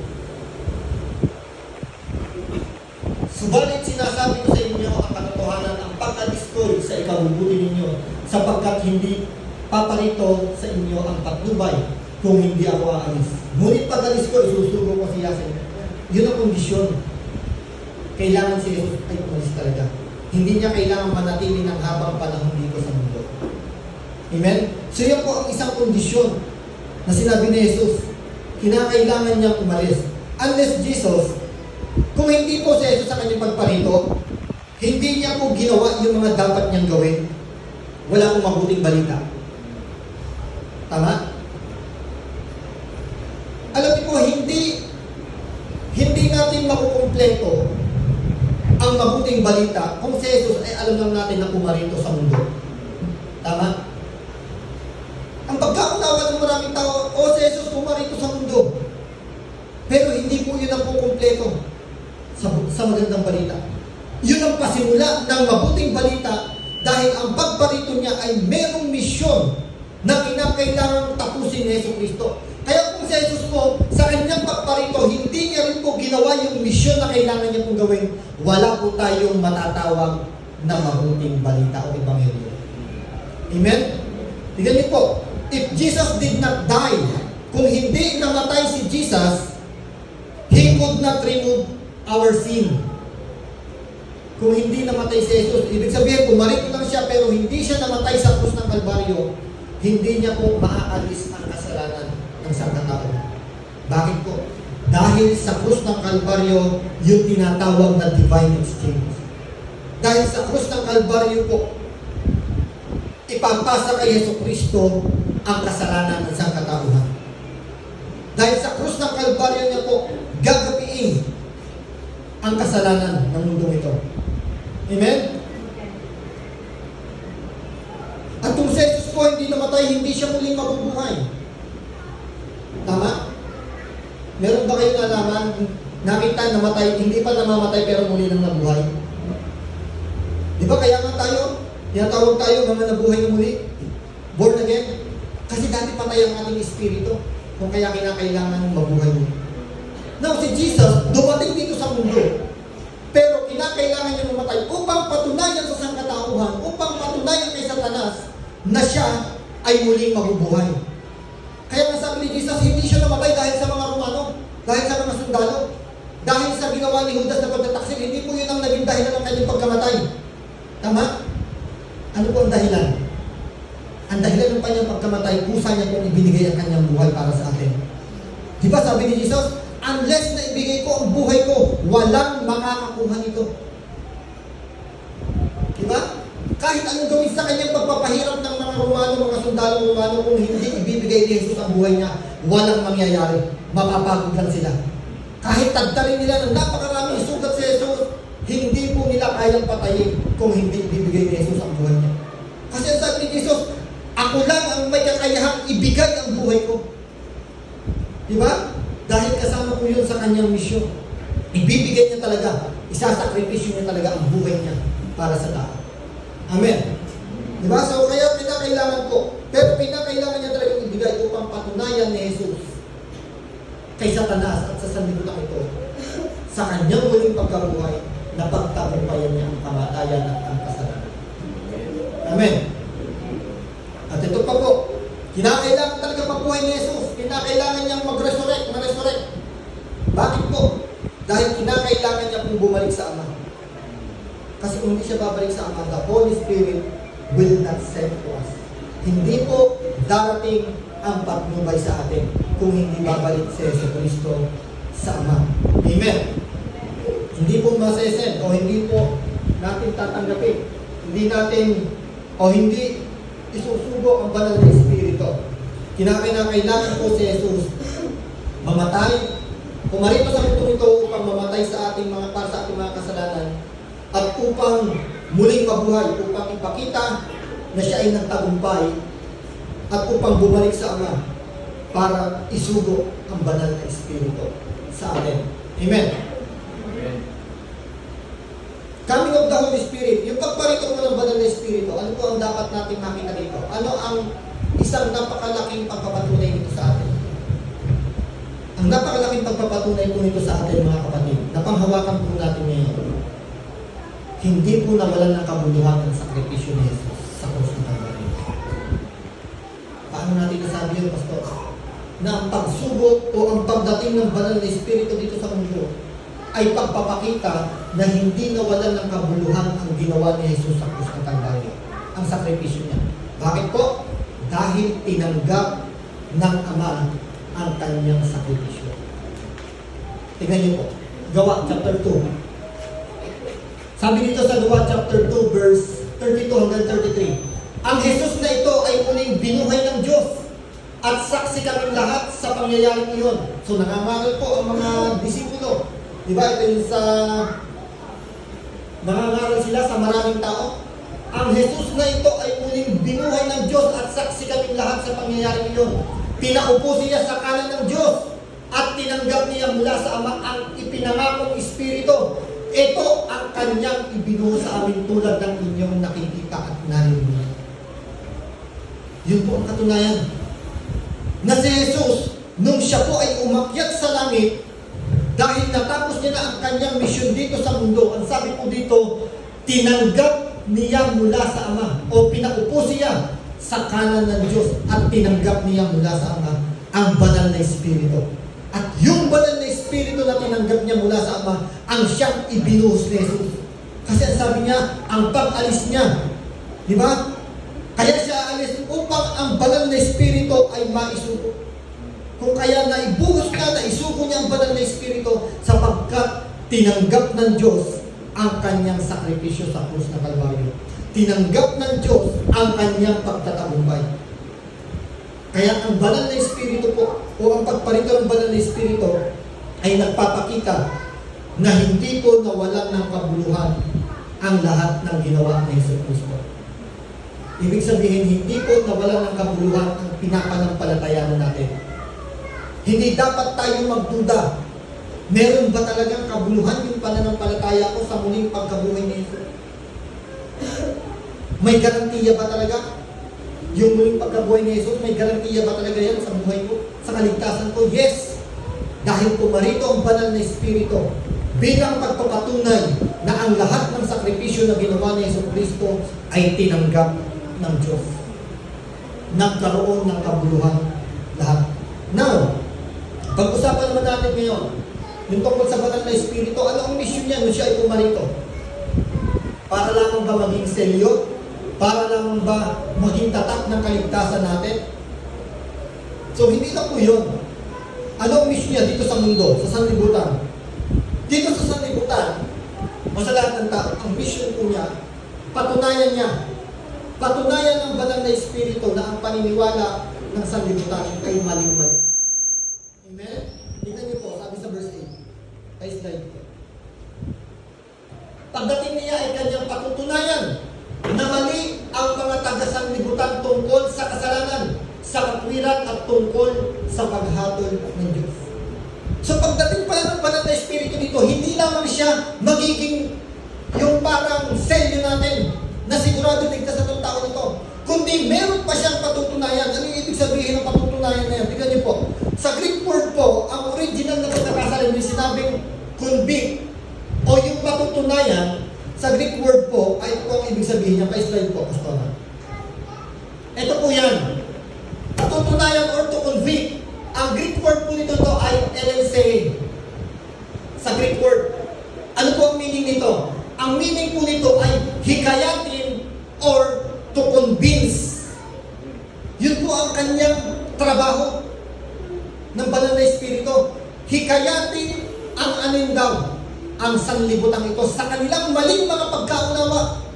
Subalit sinasabi ko sa inyo ang katotohanan, ang pagka-discourage sa ikabubuti ninyo, sapagkat hindi paparito sa inyo ang patnubay kung hindi ako aalis. Ngunit pag-alis ko, isusugo ko siya sa inyo. Yun ang kondisyon. Kailangan si Jesus ay umalis talaga. Hindi niya kailangan manatili ng habang panahon dito sa mundo. Amen? So yan po ang isang kondisyon na sinabi ni Jesus. Kinakailangan niya umalis. Unless Jesus, kung hindi po si Jesus sa kanyang pagparito, hindi niya po ginawa yung mga dapat niyang gawin, wala pong mabuting balita. Tama? Alam niyo po, hindi natin makukumpleto ang mabuting balita kung si Jesus ay alam lang natin na pumarito sa mundo. Tama? Ang pagkaunawa ng maraming tao, si Jesus pumarito sa mundo. Pero hindi po yun ang kukumpleto sa magandang balita. Yun ang pasimula ng mabuting balita dahil ang pagparito niya ay merong misyon na kinakailangan tapusin ni Jesucristo. Kaya kung si Jesus po, sa kanyang pagparito, hindi niya rin po ginawa yung misyon na kailangan niya pong gawin, wala po tayong matatawag na mabuting balita o ebanghelyo. Amen? Tignan niyo po, If Jesus did not die, kung hindi namatay si Jesus, He would not remove our sin. Kung hindi namatay si Jesus, ibig sabihin, pumarito lang siya, pero hindi siya namatay sa krus ng Kalbaryo, hindi niya po maaalis ang kasalanan ng sangkatao. Bakit po? Dahil sa krus ng Kalbaryo, yung tinatawag na divine exchange. Dahil sa krus ng Kalbaryo po, ipapasa kay Yesu Kristo ang kasalanan ng sangkatauhan. Dahil sa krus ng Kalbaryo niya po, gagapiin ang kasalanan ng mundong ito. Amen? At kung si Jesus po hindi namatay, hindi siya muling mabubuhay. Tama? Meron ba kayo nalaman, nakita namatay, hindi pa namamatay pero muli nang nabuhay? Di ba kaya nga tayo, tinatawag tayo mga nabuhay na muli? Born again? Kasi dati patay ang ating espiritu, kung kaya kinakailangan mabuhay mo. Now, si Jesus, dumating dito sa mundo, pero kinakailangan niya mamatay upang patunayan sa sangkatauhan, upang patunayan kay Satanas na siya ay muling mabubuhay. Kaya nga sabi ni Jesus, hindi siya namatay dahil sa mga Romano, dahil sa mga sundalo, dahil sa ginawa ni Judas na pagtataksil, hindi po yun ang naging dahilan ng kanyang pagkamatay. Tama? Ano po ang dahilan? Ang dahilan ng kanyang pagkamatay, kusa niya kung ibinigay ang kanyang buhay para sa atin. Di ba sabi ni Jesus, unless na ibigay ko ang buhay ko, walang makakakuha nito. Di ba? Kahit anong gawin sa kanyang pagpapahirap ng mga Romano, mga sundalong Romano, kung hindi ibibigay ni Jesus ang buhay niya, walang mangyayari. Mapapagod lang sila. Kahit tagtarin nila ng napakaraming sugat si Jesus, hindi po nila kayang patayin kung hindi ibibigay ni Jesus ang buhay niya. Kasi ang sabi ni Jesus, ako lang ang may kakayahang ibigay ang buhay ko. Di ba? Dahil kasama po yun sa kanyang misyon. Ibibigay niya talaga, isasakripisyo niya talaga ang buhay niya para sa tao. Amen. Diba? So, kaya pinakailangan ko. Pero pinakailangan niya talagang ibigay upang patunayan ni Jesus kay Satanas at sa sanlibutan ito sa kanyang muling pagkabuhay na pagtagumpayan niya ang kamatayan at ang kasalanan. Amen. At ito pa po, kinakailangan talaga mabuhay ni Jesus. Kinakailangan niyang mag-resurrect. Bakit po? Dahil kinakailangan niya pong bumalik sa Ama. Kasi kung hindi siya babalik sa Ama, the Holy Spirit will not send to us. Hindi po darating ang patnubay sa atin kung hindi babalik si Yesu Kristo sa Ama. Amen. Hindi po masesend o hindi po natin tatanggapin. Hindi natin o hindi isusugo ang banal na Espiritu. Kinakailangan po si Jesus mamatay, pumarito sa mundo ito upang mamatay sa ating mga para sa ating mga kasalanan at upang muling mabuhay, upang ipakita na siya ay nagtagumpay at upang bumalik sa Ama para isugo ang banal na Espiritu sa atin. Amen. Amen. Coming of the Holy Spirit, yung pagparito mo ng banal na Espiritu, ano po ang dapat natin makita dito? Ano ang isang napakalaking pagpapatunay nito sa atin? Ang napakalaking pagpapatunay po nito sa atin, mga kapatid, na panghawakan po natin ngayon, hindi po nawalan ng kabuluhan ng sakripisyo ni Jesus sa krus ng Kalbaryo. Paano natin nasabi yun, Pastor? Na ang pagsubok o ang pagdating ng banal na Espiritu dito sa mundo ay pagpapakita na hindi nawalan ng kabuluhan ang ginawa ni Jesus sa krus ng Kalbaryo, ang sakripisyo niya. Bakit po? Dahil tinanggap ng Ama ang kanyang sakripisyo. Tingnan niyo po, Gawa chapter 2. Sabi dito sa Gawa chapter 2 verse 32 hanggang 33, ang Jesus na ito ay muling binuhay ng Diyos at saksi kaming lahat sa pangyayaring iyon. So nangangaral po ang mga disipulo. Diba ito yung sa nangangaral sila sa maraming tao. Ang Jesus na ito ay muling binuhay ng Diyos at saksi kaming lahat sa pangyayaring iyon. Pinaupo siya sa kanan ng Diyos at tinanggap niya mula sa Ama ang ipinangakong Espiritu. Ito ang kanyang ibinuho sa amin tulad ng inyong nakikita at narinig. Yun po ang katunayan. Na si Jesus, nung siya po ay umakyat sa langit, dahil natapos niya na ang kanyang misyon dito sa mundo, ang sabi po dito, tinanggap niya mula sa Ama o pinaupo siya sa kanan ng Diyos at tinanggap niya mula sa Ama ang banal na Espiritu. At yung banal na Espiritu na tinanggap niya mula sa Ama ang siyang ibinuhos ni Jesus. Kasi ang sabi niya, ang pag-alis niya, di ba? Kaya siya aalis upang ang banal na Espiritu ay maisuko. Kung kaya naibuhos niya, naisuko niya ang banal na Espiritu sapagkat tinanggap ng Diyos ang kanyang sakripisyo sa krus na Kalbaryo. Tinanggap ng Diyos ang kanyang pagtatagumpay. Kaya ang banal na Espiritu po, o ang pagparito ng banal na Espiritu, ay nagpapakita na hindi po nawalan ng kabuluhan ang lahat ng ginawa ng Hesus Kristo. Ibig sabihin, hindi po nawalan ng kabuluhan ang pinapanampalatayaan natin. Hindi dapat tayo magduda. Meron ba talagang kabuluhan yung pananampalataya ko sa muling pagkabuhay ni Jesus? May garantiya ba talaga? Yung muling pagkabuhay ni Jesus, may garantiya ba talaga yan sa buhay ko? Sa kaligtasan ko? Yes! Dahil pumarito ang banal na Espiritu bilang pagpapatunay na ang lahat ng sakripisyo na ginawa ni Jesus Kristo ay tinanggap ng Diyos. Nagkaroon ng kabuluhan lahat. Now, pag-usapan naman natin ngayon, yung tungkol sa banal na Espiritu, ano ang mission niya nung siya ay pumarito? Para lamang ba maging selyo? Para lamang ba maging tatak ng kaligtasan natin? So, hindi lang po yun. Ano ang mission niya dito sa mundo, sa sanlibutan? Dito sa sanlibutan, o sa lahat ng tao, ang mission po niya, patunayan ng banal na Espiritu na ang paniniwala ng sanlibutan ay maling-mali. Amen? Tingnan niyo po, sabi sa verse 8. Ay slide po. Pagdating niya ay kanyang patutunayan na mali ang mga taga-sanlibutan tungkol sa kasalanan, sa katwiran at tungkol sa paghatol ng Diyos. So pagdating pala ng banal na Espiritu dito, hindi lamang siya magiging yung parang selyo natin na sigurado ligtas sa itong tao nito, kundi meron pa siyang patutunayan. Ano yung ibig sabihin ng patutunayan na yan? Tingnan niyo po. Sa Greek word po, ang original na pagkakasalan yung sinabing convict o yung patutunayan, sa Greek word po, ay ito po ang ibig sabihin niya. Pa-slide po, Pastor. Ito po yan. Patutunayan or to convict. Ang Greek word po nito to ay eleuthero. Sa Greek word. Ano po ang meaning nito? Ang meaning po nito ay hikayatin or to convince. Yun po ang kanyang trabaho ng banal na Espiritu. Hikayatin ang anin daw, ang sanlibutan ito sa kanilang maling mga pagkaunawa.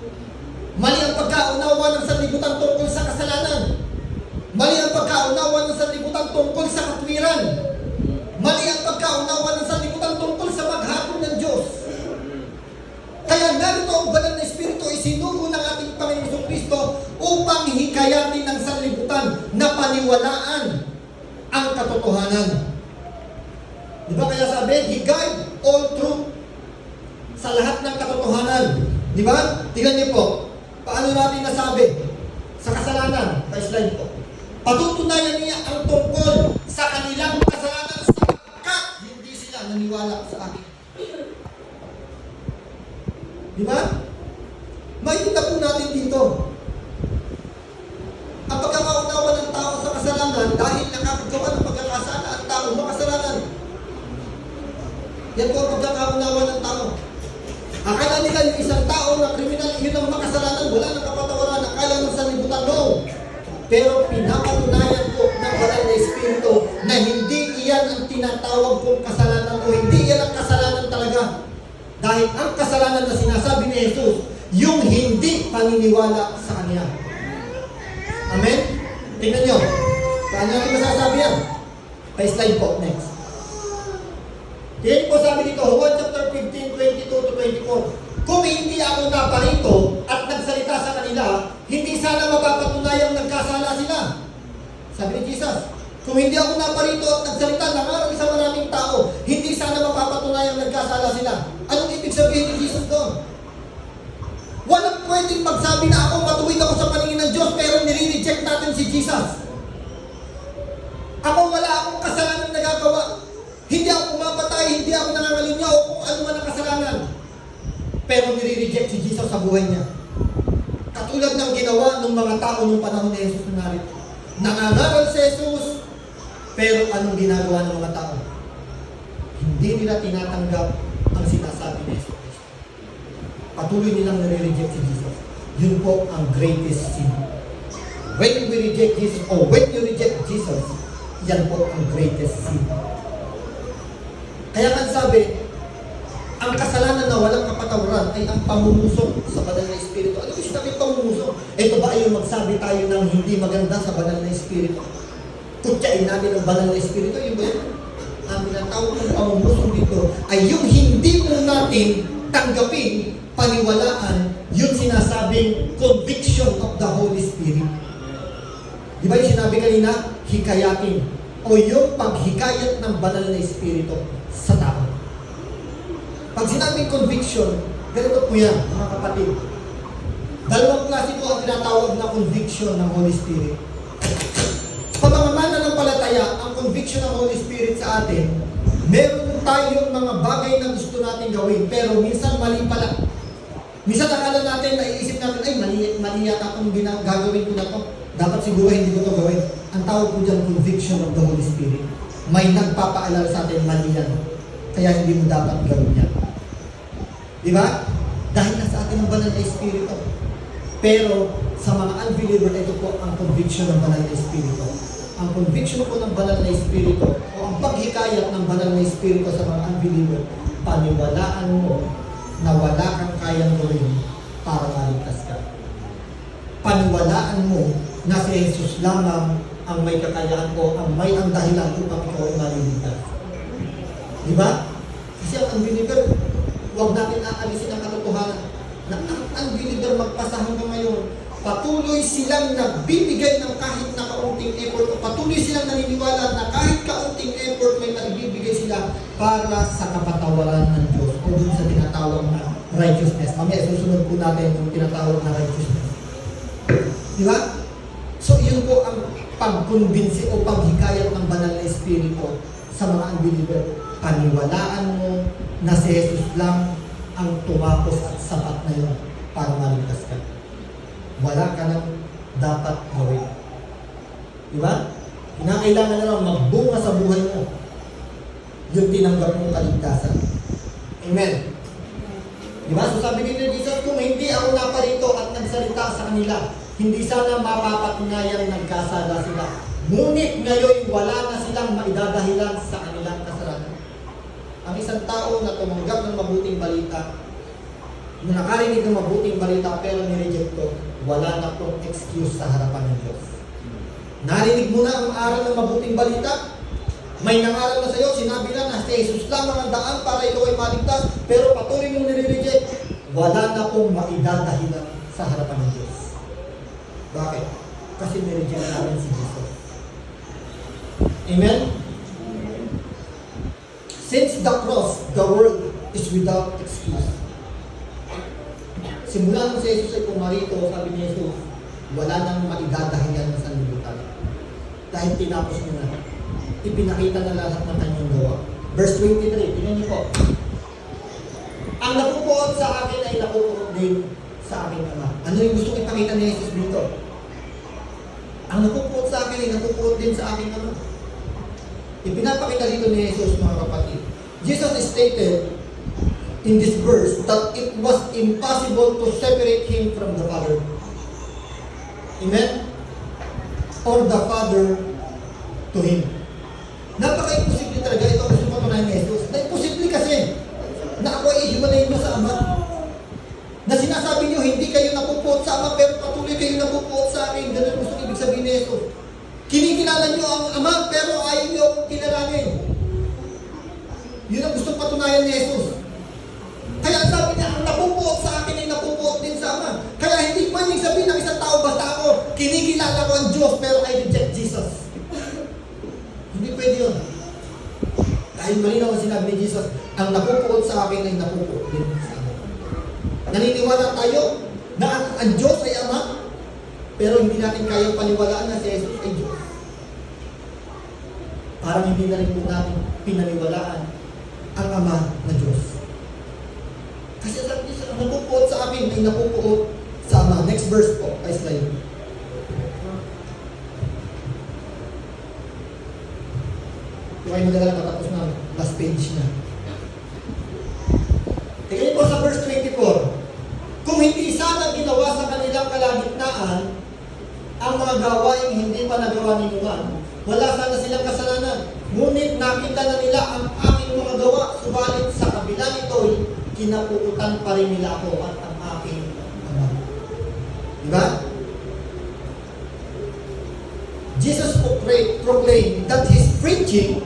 Mali ang pagkaunawa ng sanlibutan tungkol sa kasalanan. Mali ang pagkaunawa ng sanlibutan tungkol sa katwiran. Mali ang pagkaunawa ng sanlibutan tungkol sa paghatol ng Diyos. Kaya narito ang banal na Espiritu ay sinugo ng ating Panginoon Kristo upang hikayatin ng sanlibutan na paniwalaan ang katotohanan. Di ba kaya sabi, He guide all truth sa lahat ng katotohanan. Di ba? Tingnan niyo po, paano natin nasabi sa kasalanan? Pa-slide po. Patutunayan niya ang tungkol sa kanilang kasalanan sapagkat hindi sila naniwala sa akin. Di ba? Makikita po natin dito ang pagkakaunawa ng tao sa kasalanan dahil nakakagawa ng pagkakasala ang tao makasalanan. Yan po ang pagkakaunawa ng tao. Akala nila yung isang tao na kriminal, yun ang makasalanan, wala nang kapatawaran, akala ng sanlibutan, no. Pero pinapatunayan po ng banal na Espiritu na hindi iyan ang tinatawag kong kasalanan o hindi iyan ang kasalanan talaga. Dahil ang kasalanan na sinasabi ni Jesus, yung hindi paniniwala sa Kanya. Amen? Tingnan nyo. Paano natin masasabi yan? Pa-slide po, next. Tingnan po sabi dito, Juan chapter 15, 22 to 24. Kung hindi ako naparito at nagsalita sa kanila, hindi sana mapapatunayang nagkasala sila. Sabi ni Jesus, kung hindi ako naparito at nagsalita, nangarang sa maraming tao, hindi sana mapapatunayang nagkasala sila. Anong ibig sabihin ni Jesus doon? Walang pwedeng magsabi na ako matuwid ako sa paningin ng Diyos pero nire-reject natin si Jesus. Ako wala akong kasalanan nagagawa. Hindi ako pumapatay, hindi ako nangangalinya o kung ano man ang kasalanan. Pero nire-reject si Jesus sa buhay niya. Katulad ng ginawa ng mga tao tao nung panahon ni Jesus na narito. Nangangaral si Jesus, pero anong ginagawa ng mga tao? Hindi nila tinatanggap ang sinasabi ni Jesus. Patuloy nilang nare-reject si Jesus. Yun po ang greatest sin. When we reject Jesus, or when you reject Jesus, yan po ang greatest sin. Kaya nga sabi, ang kasalanan na walang kapatawaran ay ang pamumusok sa banal na Espiritu. Ano gusto namin pamumusok? Ito ba ay yung magsabi tayo ng hindi maganda sa banal na Espiritu? Kutyain natin ang banal na Espiritu, yun ba yun? Ang tinatawag ng pamumusok dito ay yung hindi mo natin tanggapin, paniwalaan, yung sinasabing conviction of the Holy Spirit. Di ba yung sinabi kanina? Hikayatin. O yung paghikayat ng banal na Espiritu sa tao. Pag sinabing conviction, ganito po yan, mga kapatid. Dalawang klase po ang tinatawag na conviction ng Holy Spirit. Sa mga mananampalataya, ang conviction ng Holy Spirit sa atin, meron tayong mga bagay na gusto natin gawin, pero minsan mali pala. Minsan akala natin, naiisip natin, ay mali yata itong gagawin ko na to. Dapat siguro hindi ko ito gawin. Ang tawag po dyan, conviction of the Holy Spirit. May nagpapaalala sa atin, mali yan. Kaya hindi mo dapat gawin yan. Di ba? Dahil nasa atin ang banal na Espiritu. Pero sa mga unbeliever, ito po ang conviction ng banal na Espiritu. Ang conviction po ng banal na Espiritu o ang paghikayat ng banal na Espiritu sa mga unbeliever, paniwalaan mo na wala kang kayang gawin para maligtas ka. Paniwalaan mo na si Jesus lamang ang may kakayaan o ang may ang dahilan upang ikaw ay maliligtas. Di ba? Kasi ang unbeliever, huwag natin aalisin ang katotohanan na ang unbeliever magpasa hanggang ngayon, patuloy silang nagbibigay ng kahit na kaunting effort o patuloy silang naniniwala na kahit kaunting effort may naibibigay sila para sa kapatawaran ng Diyos o dun sa tinatawag na righteousness. Mamaya susunod po natin yung tinatawag na righteousness. Di ba? So yun po ang pagkumbinsi o paghikayat ng banal na Espiritu sa mga unbeliever. Paniwalaan mo na si Jesus lang ang tumapos at sapat na yun para maligtas ka. Wala ka nang dapat gawin. Di ba? Kinakailangan na lang magbunga sa buhay mo yung tinanggap mong kaligtasan. Amen. Di ba? So sabi ni Jesus, kung hindi ako naparito at nagsalita sa kanila, hindi sana mapapatunayan nagkasala sila. Ngunit ngayon wala na silang maidadahilan sa kanilang kasalanan. Ang isang tao na tumanggap ng mabuting balita, na nakarinig ng mabuting balita pero nireject ko, wala na pong excuse sa harapan ng Diyos. Narinig mo na ang aral ng mabuting balita, may nangaral na sa iyo, sinabi lang na si Jesus lang ang daan para ikaw ay maligtas, pero patuloy mong nire-reject, wala na pong maidadahilan sa harapan ng Diyos. Bakit? Kasi nireject namin si Jesus. Amen? Since the cross, the world is without excuse. Simula nung si Jesus ay pumarito, sabi ni Jesus, wala nang maidadahilan sa sanlibutan. Dahil tinapos niya na. Ipinakita na lahat ng kanyang gawa. Verse 23, tingnan niyo po. Ang napupuot sa akin ay napupuot din sa aking Ama. Ano yung gusto ipakita ni Jesus dito? Ang napupuot sa akin ay napupuot din sa aking Ama. Ipinapakita dito ni Jesus, mga kapatid. Jesus stated in this verse that it was impossible to separate Him from the Father. Amen? Or the Father to Him. Napaka-imposible talaga ito ang gusto patunayan ni Jesus. Na-imposible kasi na ako ay ihiwalayin mo sa Ama. Na sinasabi niyo, hindi kayo napupuot sa Ama, pero patuloy kayo napupuot sa akin. Ganun gusto ibig sabihin ni Jesus. Kinikilala niyo ang Ama, pero ayaw niyo akong kilalanin. Yun ang gustong patunayan ni Jesus. Kaya sabi niya, ang napupuot sa akin ay napupuot din sa Ama. Kaya hindi pwedeng sabihin ng isang tao, basta ako, kinikilala ko ang Diyos, pero I reject Jesus. Hindi pwede yun. Dahil malinaw ang sinabi ni Jesus, ang napupuot sa akin ay napupuot din sa Ama. Naniniwala tayo na ang Diyos ay Ama, pero hindi natin kayang paniwalaan na si Jesus ay Diyos. Parang hindi na rin po natin pinaniwalaan ang Ama na Diyos. Kasi sabi niya, ang napupuot sa akin ay napupuot sa Ama. Next verse po, ay slide. kayo madala matapos na last page na. Tingnan niyo po sa verse 24. Kung hindi sana ginawa sa kanilang kalagitnaan ang mga gawaing hindi pa nagawa ni Numan, wala sana silang kasalanan. Ngunit nakita na nila ang aking mga gawa, subalit sa kabila nito'y kinapuutan pa rin nila ako at ang aking Ama. Diba? Jesus proclaimed that His preaching,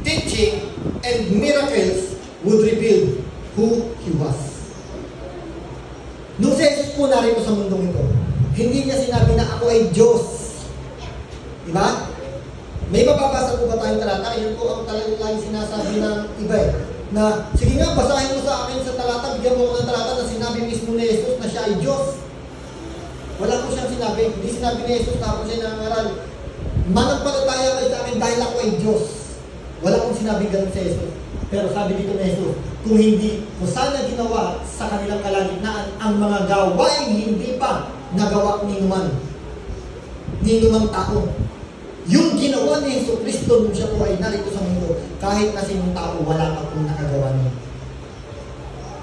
teaching, and miracles would reveal who He was. Nung si Jesus po narito sa mundong ito, hindi niya sinabi na ako ay Diyos. Diba? May mababasa po ba tayong talata? Yun po ang talagang sinasabi ng iba eh. Na, sige nga, basahin mo sa akin sa talata, bigyan mo ko ng talata na sinabi mismo ni Jesus na siya ay Diyos. Wala po siyang sinabi. Hindi sinabi ni Jesus tapos siya nangaral. Managpalataya kayo sa akin dahil ako ay Diyos. Wala pong sinabi ganun sa Jesus. Pero sabi dito ni Jesus, kung hindi mo sana ginawa sa kanilang kalagitnaan ang mga gawaing hindi pa nagawa ni Numan tao. Yung ginawa ni Jesus Kristo nung siya po ay narito sa mundo, kahit na sinong tao, wala pa pong nakagawa niya.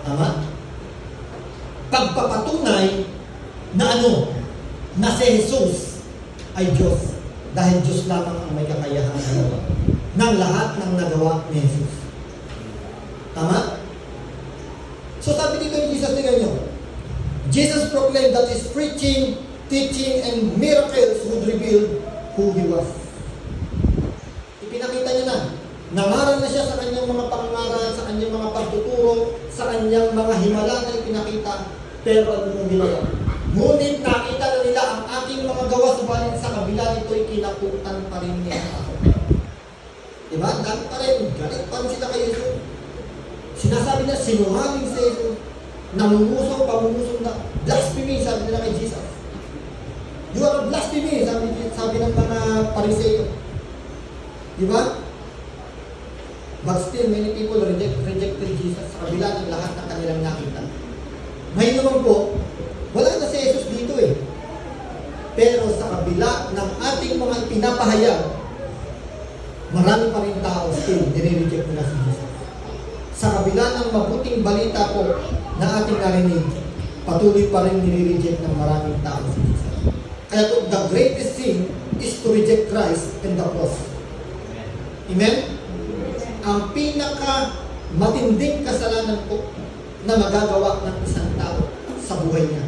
Tama? Pagpapatunay na na si Jesus ay Diyos. Dahil Diyos lamang ang may kakayahan nagawa ng lahat ng nagawa ni Jesus. Tama? So sabi dito ni Jesus, tingnan nyo, Jesus proclaimed that His preaching, teaching, and miracles would reveal who He was. Ipinakita niya na. Nangaral na siya sa kanyang mga pangaral, sa kanyang mga pagtuturo, sa kanyang mga himala na ipinakita, pero ano nung ginawa? Ngunit nakita na nila ang aking mga gawa, subalit sa kabila nito'y kinaputan pa rin niya ako. Diba? Dahil pa rin, galit pa rin sila kay Jesus. Sinasabi niya, sinungaling sa Jesus, nangunguso, pamunguso na, blasphemy, sabi nila kay Jesus. You are a blasphemy, sabi ng mga Pariseo. Diba? But still, many people rejected Jesus sa kabila ng lahat ng kanilang nakita. Ngayon naman po, wala na si Jesus dito eh. Pero sa kabila ng ating mga pinapahayag, marami pa rin tao still nire-reject nila si Jesus. Sa kabila ng mabuting balita po na ating narinig, patuloy pa rin nire-reject ng maraming tao si Jesus. Kaya to, the greatest sin is to reject Christ and the cross. Amen? Ang pinaka matinding kasalanan po na magagawa ng isang tao sa buhay niya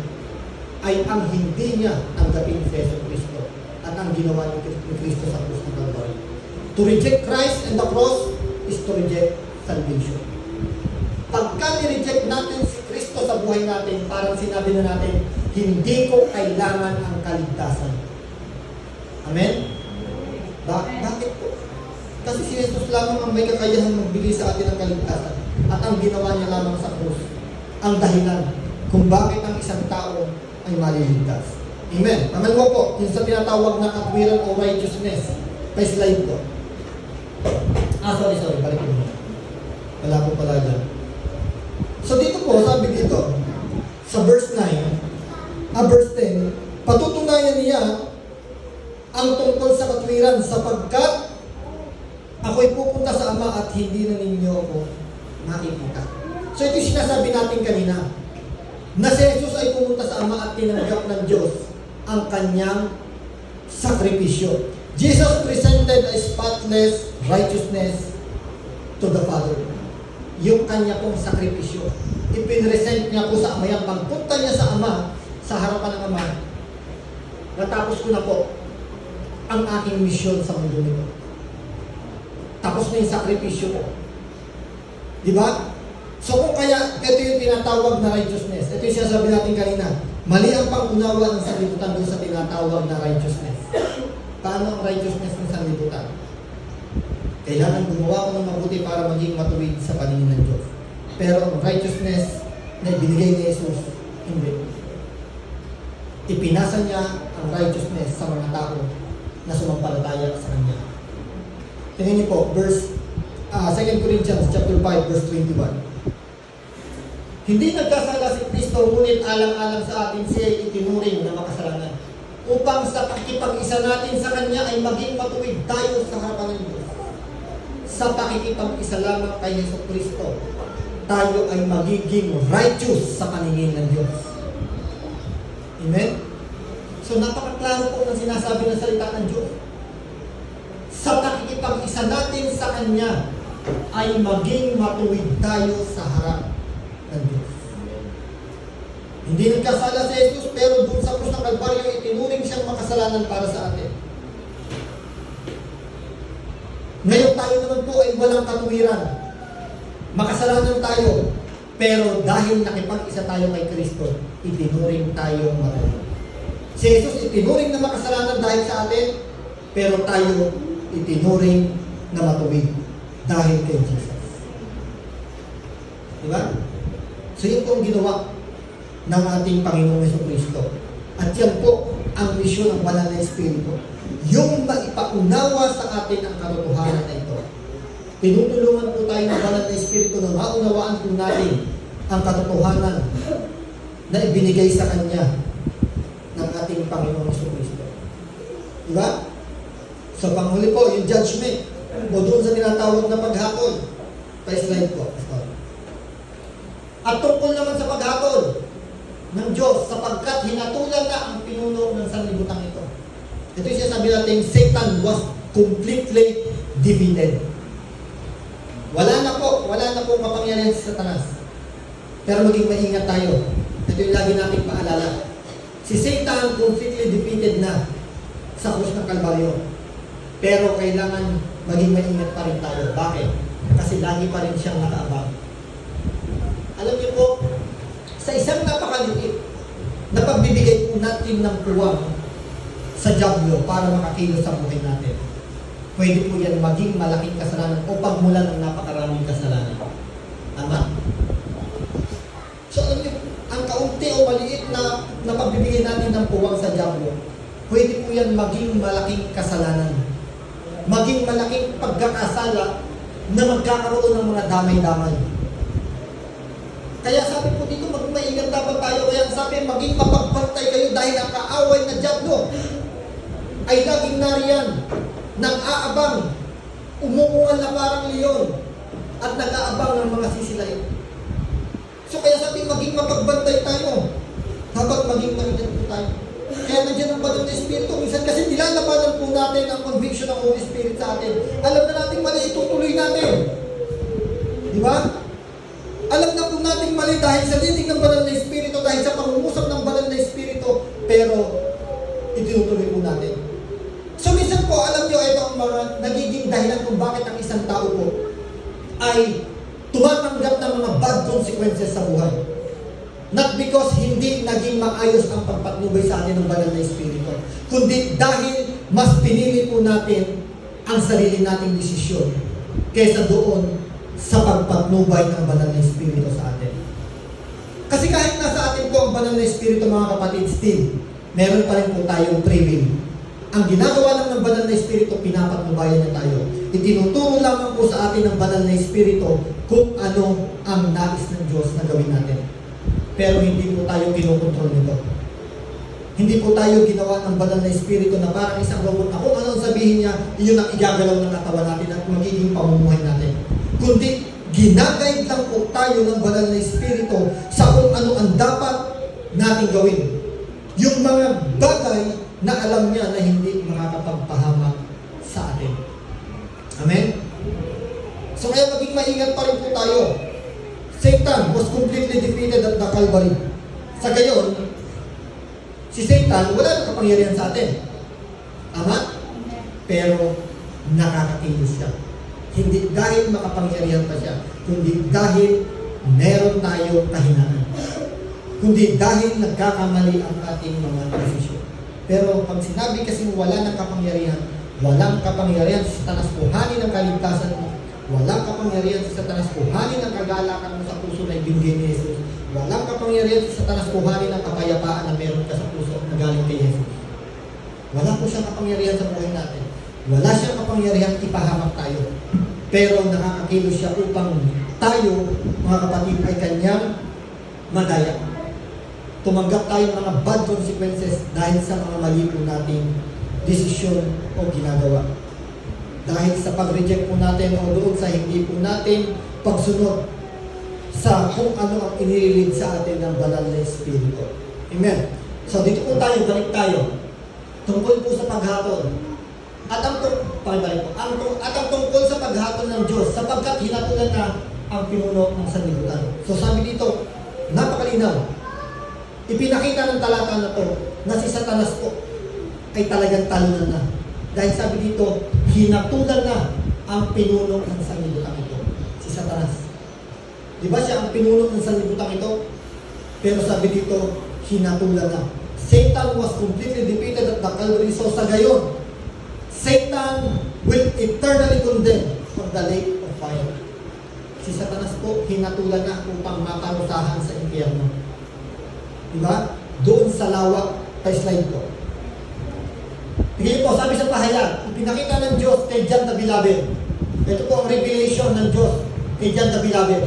ay ang hindi niya tanggapin si Jesus Kristo at ang ginawa ni Kristo sa krus ng Calvary. To reject Christ and the cross is to reject salvation. Pagka ni-reject natin si Kristo sa buhay natin, parang sinabi na natin, hindi ko kailangan ang kaligtasan. Amen? Bakit po? Kasi si Jesus lamang ang may kakayahan magbigay sa atin ng kaligtasan. At ang ginawa niya lamang sa krus, ang dahilan kung bakit ang isang tao ay maliligtas. Amen. Pangalawa po, yung sa tinatawag na katwiran o righteousness. Pa-slide po. Sorry. Balik ko. Wala po pala dyan. So dito po, sabi dito, sa verse 9, verse 10, patutunayan niya ang tungkol sa katwiran sapagkat ako'y pupunta sa Ama at hindi na ninyo ako makikita. So ito yung sinasabi natin kanina, na si Jesus ay pumunta sa Ama at tinanggap ng Diyos ang kanyang sakripisyo. Jesus presented a spotless righteousness to the Father. Yung kanya pong sakripisyo. Ipinresent niya po sa Ama yan. Pagpunta niya sa Ama, sa harapan ng Ama, natapos ko na po ang aking misyon sa mundo nito. Tapos na yung sakripisyo ko. Di ba? So kung kaya, ito yung tinatawag na righteousness. Ito yung sinasabi natin kanina. Mali ang pangunawa ng sanlibutan doon sa tinatawag na righteousness. Paano ang righteousness ng sanlibutan? Kailangan gumawa ko ng mabuti para maging matuwid sa paningin ng Diyos. Pero ang righteousness na binigay ni Jesus, hindi. Ipinasa niya ang righteousness sa mga tao na sumampalataya sa Kanya. Tingnan niyo po, 2 Corinthians chapter 5, verse 21. Hindi nagkasala si Kristo, ngunit alang-alang sa atin siya itinuring na makasalanan. Upang sa pakikipag-isa natin sa Kanya ay maging matuwid tayo sa harapan ng Diyos. sa pakikipag-isa lamang kay Yesu Kristo, tayo ay magiging righteous sa paningin ng Diyos. Amen? So napakaklaro po ng sinasabi ng salita ng Diyos. Sa pakikipag-isa natin sa Kanya, ay maging matuwid tayo sa harap ng Diyos. Hindi nagkasala si Jesus, pero doon sa krus ng Kalbaryo, itinuring siyang makasalanan para sa atin. Ngayon tayo naman po ay walang katuwiran. Makasalanan tayo, pero dahil nakipag-isa tayo kay Kristo, itinuring tayong matuwid. Si Jesus itinuring na makasalanan dahil sa atin, pero tayo itinuring na matuwid dahil kay Jesus. Diba? So yun po ang ginawa ng ating Panginoong Jesucristo. At yan po ang misyon ng Banal na Espiritu. Yung maipaunawa sa atin ang katotohanan na ito. Tinutulungan po tayo ng Banal na Espiritu na maunawaan po natin ang katotohanan na ibinigay sa Kanya ng ating Panginoong Jesucristo. Diba? So panghuli po, yung judgment o doon sa tinatawag na paghakol. Pa-slide po. At tungkol naman sa paghakol ng Diyos sapagkat hinatulan na ang pinuno ng sanlibutan ito. Ito yung sinasabi natin, Satan was completely defeated. Wala na po kapangyarihan si Satanas. Pero maging maingat tayo. Ito yung lagi nating paalala. Si Satan completely defeated na sa krus ng Kalbaryo. Pero kailangan maging maingat pa rin tayo. Bakit? Kasi lagi pa rin siyang nakaabang. Alam niyo po, sa isang napakaliit na pagbibigay po natin ng puwang sa diablo para makakilos sa buhay natin, pwede po yan maging malaking kasalanan o pagmulan ng napakaraming kasalanan. Tama? So alam niyo, ang kaunti o maliit na pagbibigay natin ng puwang sa diablo, pwede po yan maging malaking kasalanan. Maging malaking pagkakasala na magkakaroon ng mga damay-damay. Kaya sabi po dito, magmaingat dapat tayo. Kaya sabi, maging mapagbantay kayo dahil ang kaaway na diablo ay laging nariyan, nag-aabang, umuungal na parang leon, at nag-aabang ng mga sisilain. So kaya sabi, maging mapagbantay tayo. Dapat maging maingat po tayo. Kaya nandiyan ang Banal na Espiritu. Minsan kasi nilalabanan po natin ang conviction ng Holy Spirit sa atin. Alam na natin mali, itutuloy natin. Di ba? Alam na po natin mali dahil sa leading ng Banal na Espiritu, dahil sa pangungusap ng Banal na Espiritu, pero itinutuloy po natin. So minsan po, alam nyo, ito ang mga nagiging dahilan kung bakit ang isang tao po ay tumatanggap ng mga bad consequences sa buhay. Not because hindi naging maayos ang pagpatnubay sa atin ng Banal na Espiritu, kundi dahil mas pinili po natin ang sarili nating desisyon kaysa doon sa pagpatnubay ng Banal na Espiritu sa atin. Kasi kahit nasa atin po ang Banal na Espiritu, mga kapatid, still, meron pa rin po tayong free will. Ang ginagawa lang ng Banal na Espiritu, pinapatnubayan niya tayo. Itinuturo lamang po sa atin ng Banal na Espiritu kung ano ang nais ng Diyos na gawin natin. Pero hindi po tayo kinokontrol nito. Hindi po tayo ginawa ng Banal na Espiritu na parang isang robot na kung ano ang sabihin niya, iyon ang igagalaw ng katawan natin at magiging pamumuhay natin. Kundi, ginagayad lang po tayo ng Banal na Espiritu sa kung ano ang dapat natin gawin. Yung mga bagay na alam niya na hindi makakapagpahamak sa atin. Amen? So kaya maging maingat pa rin po tayo. Satan was completely defeated at the Calvary. Sa gayon, si Satan wala nang kapangyarihan sa atin. Tama? Pero nakakakilos siya. Hindi dahil makapangyarihan pa siya, kundi dahil meron tayo kahinaan. Kundi dahil nagkakamali ang ating mga desisyon. Pero pag sinabi kasing wala nang kapangyarihan, walang kapangyarihan si Satanas kuhanin ang kaligtasan mo. Walang kapangyarihan si Satanas kuhanin ang kagalakan mo sa puso na ibinigay ni Jesus. Walang kapangyarihan si Satanas kuhanin ang kapayapaan na meron ka sa puso na galing kay Jesus. Wala po siyang kapangyarihan sa buhay natin. Wala siyang kapangyarihan ipahamak tayo. Pero nakakakilos siya upang tayo, mga kapatid, ay kanyang madaya. Tumanggap tayo ng mga bad consequences dahil sa mga mali po nating desisyon o ginagawa. Dahil sa pag-reject po natin o doon sa hindi po natin pagsunod sa kung ano ang inililid sa atin ng banal na Espiritu. Amen. So dito po tayo, balik tayo. Tungkol po sa paghatol. At ang tungkol sa paghatol ng Diyos sapagkat hinatulan na ang pinuno ng sanlibutan. So sabi dito, napakalinaw. Ipinakita ng talata na to na si Satanas po ay talagang talunan na. Dahil sabi dito, hinatulan na ang pinuno ng sanlibutan ito. Si Satanas. Di ba siya ang pinuno ng sanlibutan ito? Pero sabi dito, hinatulan na. Satan was completely defeated at the Calvary. So sa gayon, Satan will eternally condemn for the lake of fire. Si Satanas po, hinatulan na upang maparusahan sa impyerno. Diba? Doon sa lawak, slide ko. Tingnan po, sabi sa pahayag, ipinakita ng Diyos kay John the Beloved. Ito po ang revelation ng Diyos kay John the Beloved.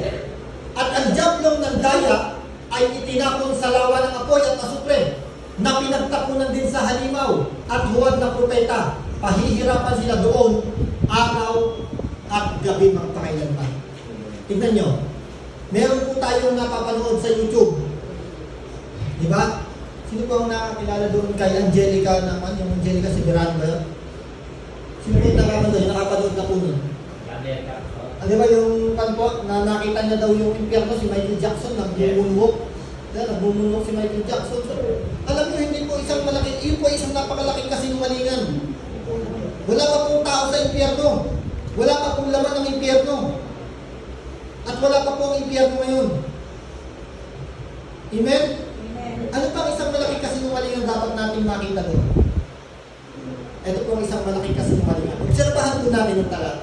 At ang diablong ng daya ay itinapon sa lawa ng apoy at asupre na pinagtapunan din sa halimaw at huwad na propeta. Pahihirapan sila doon araw at gabi magpakailanman. Tignan nyo, meron po tayong napapanood sa YouTube. Di ba? Sino po ang nakakilala doon kay Angelica naman? Yung Angelica si Miranda? Sino po nakapanood na po nun? Di ba yung kanpo na nakita niya daw yung impyerno si Michael Jackson nagbumunwok? Nagbumunwok si Michael Jackson. So, alam niyo, hindi po isang malaki, yun po isang napakalaking kasinungalingan. Wala pa pong tao sa impyerno. Wala pa pong laman ng impyerno. At wala pa pong impyerno ngayon. Amen? Ano pang isang malaking kasinungalingan dapat natin makita doon? Ito po ang isang malaking kasinungalingan. Obserbahan po natin yung talat.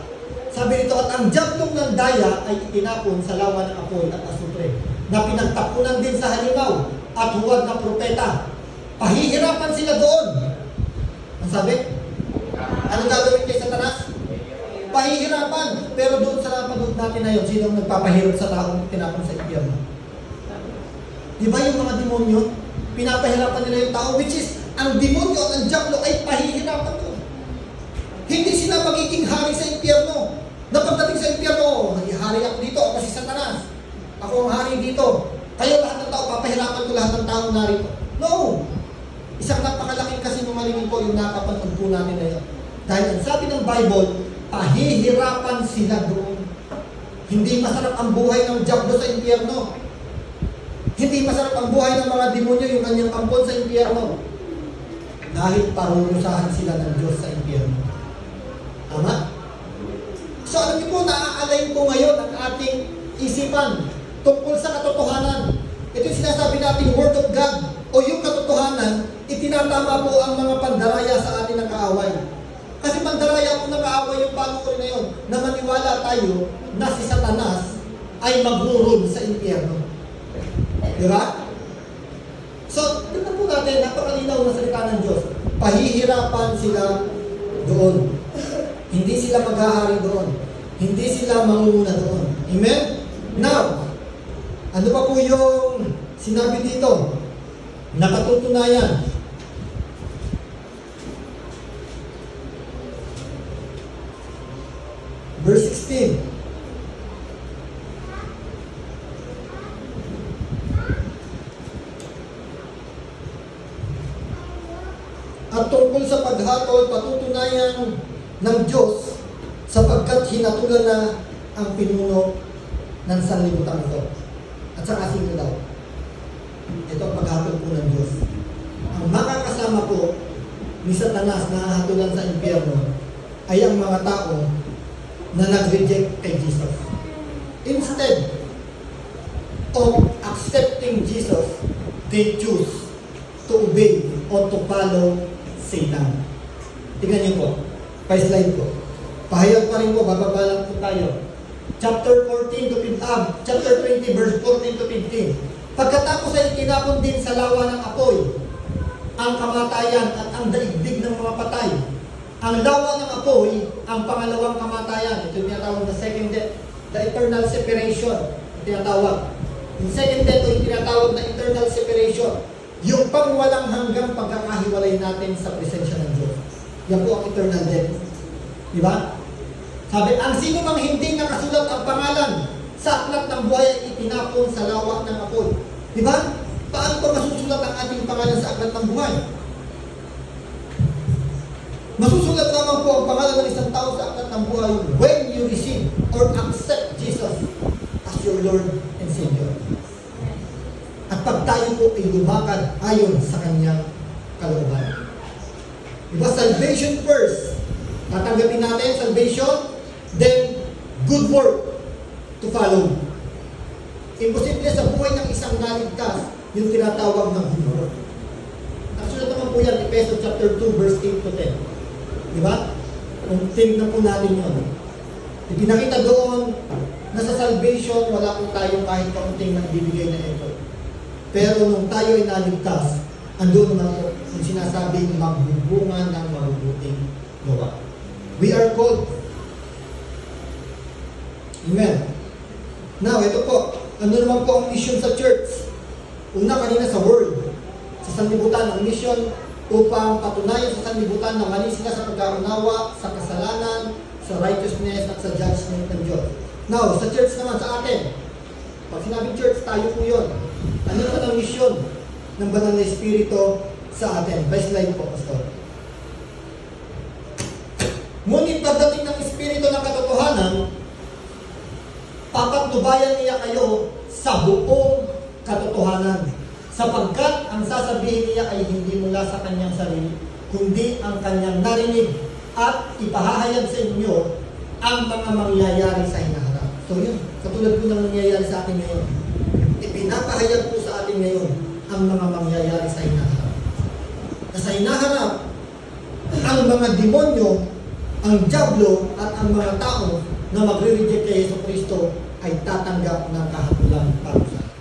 Sabi nito, at ang diablong ng daya ay itinapon sa lawa ng apoy at asupre, na pinagtapunan din sa halimaw at huwad na propeta. Pahihirapan sila doon. Ang sabi? Ano gagawin kay Satanas? Pahihirapan. Pero doon sa napanood natin na yun, sino nagpapahirap sa taong tinapon sa impyerno? Di ba yung mga demonyo, pinapahirapan nila yung tao, which is, ang demonyo at ang diablo ay pahihirapan ko. Hindi sila magiging hari sa impyerno. Na pagdating sa impyerno, hari ako dito, ako si Satanas. Ako ang hari dito. Kayo lahat ng tao, papahirapan ko lahat ng tao narito. No! Isang napakalaking kasinungalingan po yung napapanood po natin na yun. Dahil ang sabi ng Bible, pahihirapan sila doon. Hindi masarap ang buhay ng diablo sa impyerno. Hindi masarap ang buhay ng mga demonyo, yung kanyang ampon sa impyerno. Dahil parurusahan sila ng Diyos sa impyerno. Tama? So alam niyo po, naaalay po ngayon ang ating isipan tungkol sa katotohanan. Ito yung sinasabi natin, Word of God, o yung katotohanan, itinatama po ang mga pandaraya sa atin ng kaaway. Kasi pandaraya po ng kaaway yung panukol na yun, na maniwala tayo na si Satanas ay mag-rule sa impyerno. Diba? So, tignan po natin, napakalinaw na salita ng Diyos. Pahihirapan sila doon. Hindi sila maghahari doon. Hindi sila mangunguna doon. Amen? Now, ano pa po yung sinabi dito? Nakatutunayan. Verse 16. At tungkol sa paghatol, patutunayan ng Diyos sapagkat hinatulan na ang pinuno ng sanlibutan ito. At saka sino daw? Ito ang paghatol po ng Diyos. Ang makakasama po ni Satanas na hatulan sa impyerno ay ang mga tao na nag-reject kay Jesus. Instead of accepting Jesus, they choose to obey or to follow Satan. Tingnan niyo po. Pa-slide ko. Pahayag pa rin po, bababa lang po tayo. Chapter 14 to 15, chapter 20, verse 14 to 15. Pagkatapos ay itinapon din sa lawa ng apoy ang kamatayan at ang daigdig ng mga patay. Ang lawa ng apoy, ang pangalawang kamatayan. Ito yung tinatawag na second death, the eternal separation. Ito tinatawag. Yung second death, yung tinatawag na eternal separation. Yung pangwalang hanggang pagkakahiwalay natin sa presensya ng Diyos. Yan po ang eternal death. Diba? Sabi, ang sino mang hindi nakasulat ang pangalan sa aklat ng buhay ay itinapon sa lawak ng apoy. Di ba? Paano pa masusulat ang ating pangalan sa aklat ng buhay? Masusulat lamang po ang pangalan ng isang tao sa aklat ng buhay when you receive or accept Jesus as your Lord and Savior. At pag tayo po ay lumakad ayon sa kanyang kalooban. Diba? Salvation first. Tatanggapin natin salvation, then good work to follow. Imposible sa buhay ng isang naligtas yung tinatawag ng good work. Nakasunod naman po yan, Efesos chapter 2, verse 8 to 10. Diba? Kung tingnan po natin yun. Ipinakita doon na sa salvation, wala po tayong kahit kaunting nagbibigay na effort. Pero nung tayo ay naligtas, andun naman po yung sinasabing magbubunga ng mabubuting gawa. We are called. Amen. Now, ito po. Ano naman po ang mission sa church? Una, kanina sa world. Sa sanlibutan, ang mission upang patunayan sa sanlibutan na mali sila sa pagkaunawa, sa kasalanan, sa righteousness, at sa judgment ng Diyos. Now, sa church naman, sa atin. Pag sinabing church, tayo po yun. Ano naman ang mission ng Banal na Espiritu sa atin? By slide po, Pastor. Ngunit pagdating ng Espiritu ng katotohanan, papatnubayan niya kayo sa buong katotohanan. Sapagkat ang sasabihin niya ay hindi mula sa kanyang sarili, kundi ang kanyang narinig at ipahahayag sa inyo ang mga mangyayari sa hinaharap. So yun, katulad po ng nangyayari sa atin ngayon. Ipinapahayag po sa atin ngayon ang mga mangyayari sa hinaharap. Sa hinaharap, ang mga demonyo, ang diablo at ang mga tao na magre-reject kay Yesu Kristo ay tatanggap ng kahabulan para sa atin.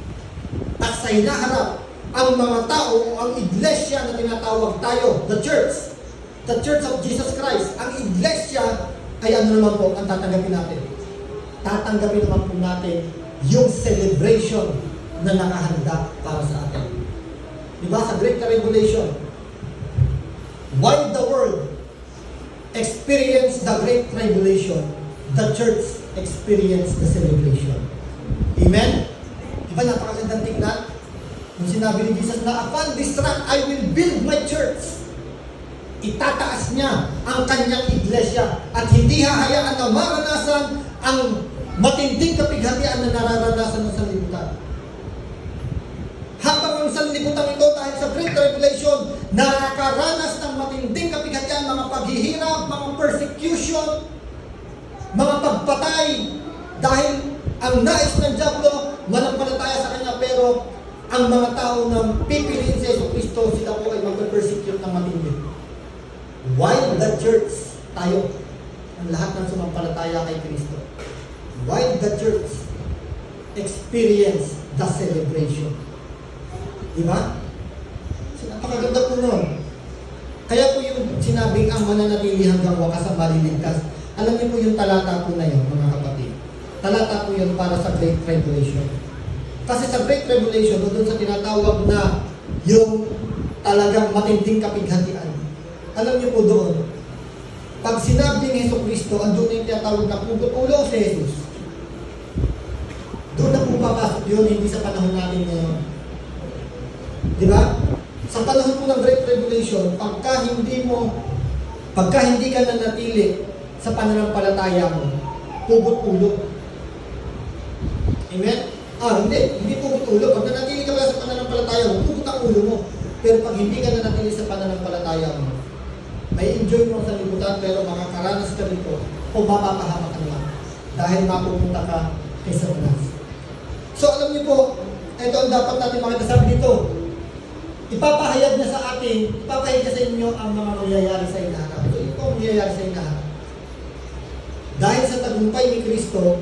At sa hinaharap, ang mga tao o ang iglesia na tinatawag tayo, the Church of Jesus Christ, ang iglesia ay ano naman po ang tatanggapin natin? Tatanggapin naman po natin yung celebration na nakahanda para sa atin. Diba sa Great Tribulation, while the world experienced the Great Tribulation, the church experienced the celebration. Amen? Diba napakagandang tignan? Nung sinabi ni Jesus na, upon this rock I will build my church. Itataas niya ang kanyang iglesia at hindi hahayaan na maranasan ang matinding kapighatian na nararanasan ng sanlibutan. Habang ang sanlibutan ito dahil sa Great Tribulation, nakakaranas ng matinding kapighatian, mga paghihirap, mga persecution, mga pagpatay, dahil ang nais ng diablo, manampalataya sa kanya, pero ang mga tao na pipiliin sa Yesu Kristo, sila po ay mag-persecute ng matindi. While the church, tayo, ang lahat ng sumampalataya kay Kristo, while the church experience the celebration. Diba? Napakaganda po nun. Kaya po yung sinabing ang mananatili hanggang wakas ang maliligtas, alam niyo po yung talata po na yun, mga kapatid. Talata po yun para sa Great Tribulation. Kasi sa Great Tribulation, doon sa tinatawag na yung talagang matinding kapighatian. Alam niyo po doon, pag sinabi ni Hesus Kristo, andun na yung tinatawag na pugot-ulo si Jesus. Doon na po papasok yun, hindi sa panahon natin ngayon. Diba? Sa panahon po ng Great Tribulation, pagka hindi ka nanatili sa pananampalataya mo, pugot-ulo. Amen? Hindi pugot-ulo. Pag nanatili ka ba sa pananampalataya mo, pugot ang ulo mo. Pero pag hindi ka nanatili sa pananampalataya mo, may enjoy mo sa libutan, pero makakaranas ka dito o mapapahamak ka naman dahil mapupunta ka kay Satanas. So alam niyo po, ito ang dapat natin makita. Sabi dito, ipapahayag niya sa atin, ipapahayag niya sa inyo ang mga mangyayari sa hinaharap. So ito ang mangyayari sa hinaharap. Dahil sa tagumpay ni Kristo,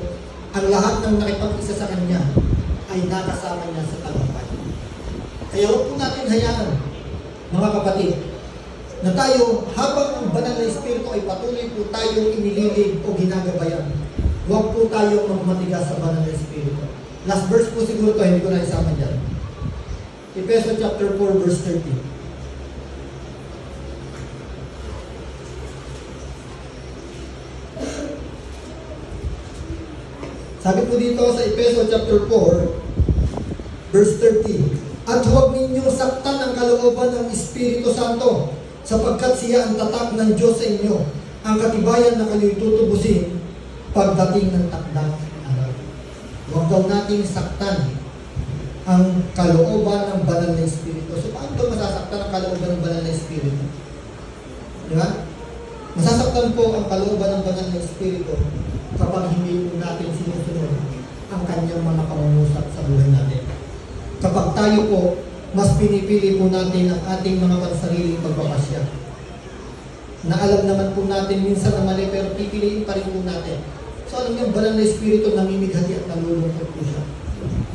ang lahat ng nakipag-isa sa Kanya ay nakasama niya sa tagumpay. Kaya huwag po natin hayaan, mga kapatid, na tayo, habang ang banal na Espiritu ay patuloy po tayong inililig o ginagabayan, huwag po tayong magmatigas sa banal na Espiritu. Last verse po siguro to, hindi ko na isama dyan. Efesos chapter 4, verse 30. Sabi po dito sa Efeso chapter 4, verse 13, at huwag ninyong saktan ang kalooban ng Espiritu Santo, sapagkat siya ang tatak ng Diyos sa inyo, ang katibayan na kayo'y tutubusin pagdating ng takdang araw. Huwag daw nating saktan ang kalooban ng banal na Espiritu. So paano daw masasaktan ang kalooban ng banal na Espiritu? Di ba? Masasaktan po ang kalooban ng banal na Espiritu kapag hindi po natin sinusunod ang kanyang mga pangungusap sa buhay natin. Kapag tayo po, mas pinipili po natin ang ating mga pansariling pagpapasya. Na alam naman po natin minsan na mali, pero pipiliin pa rin po natin. So alam niyo, banal na Espiritu namimighati at nalulungkot po siya.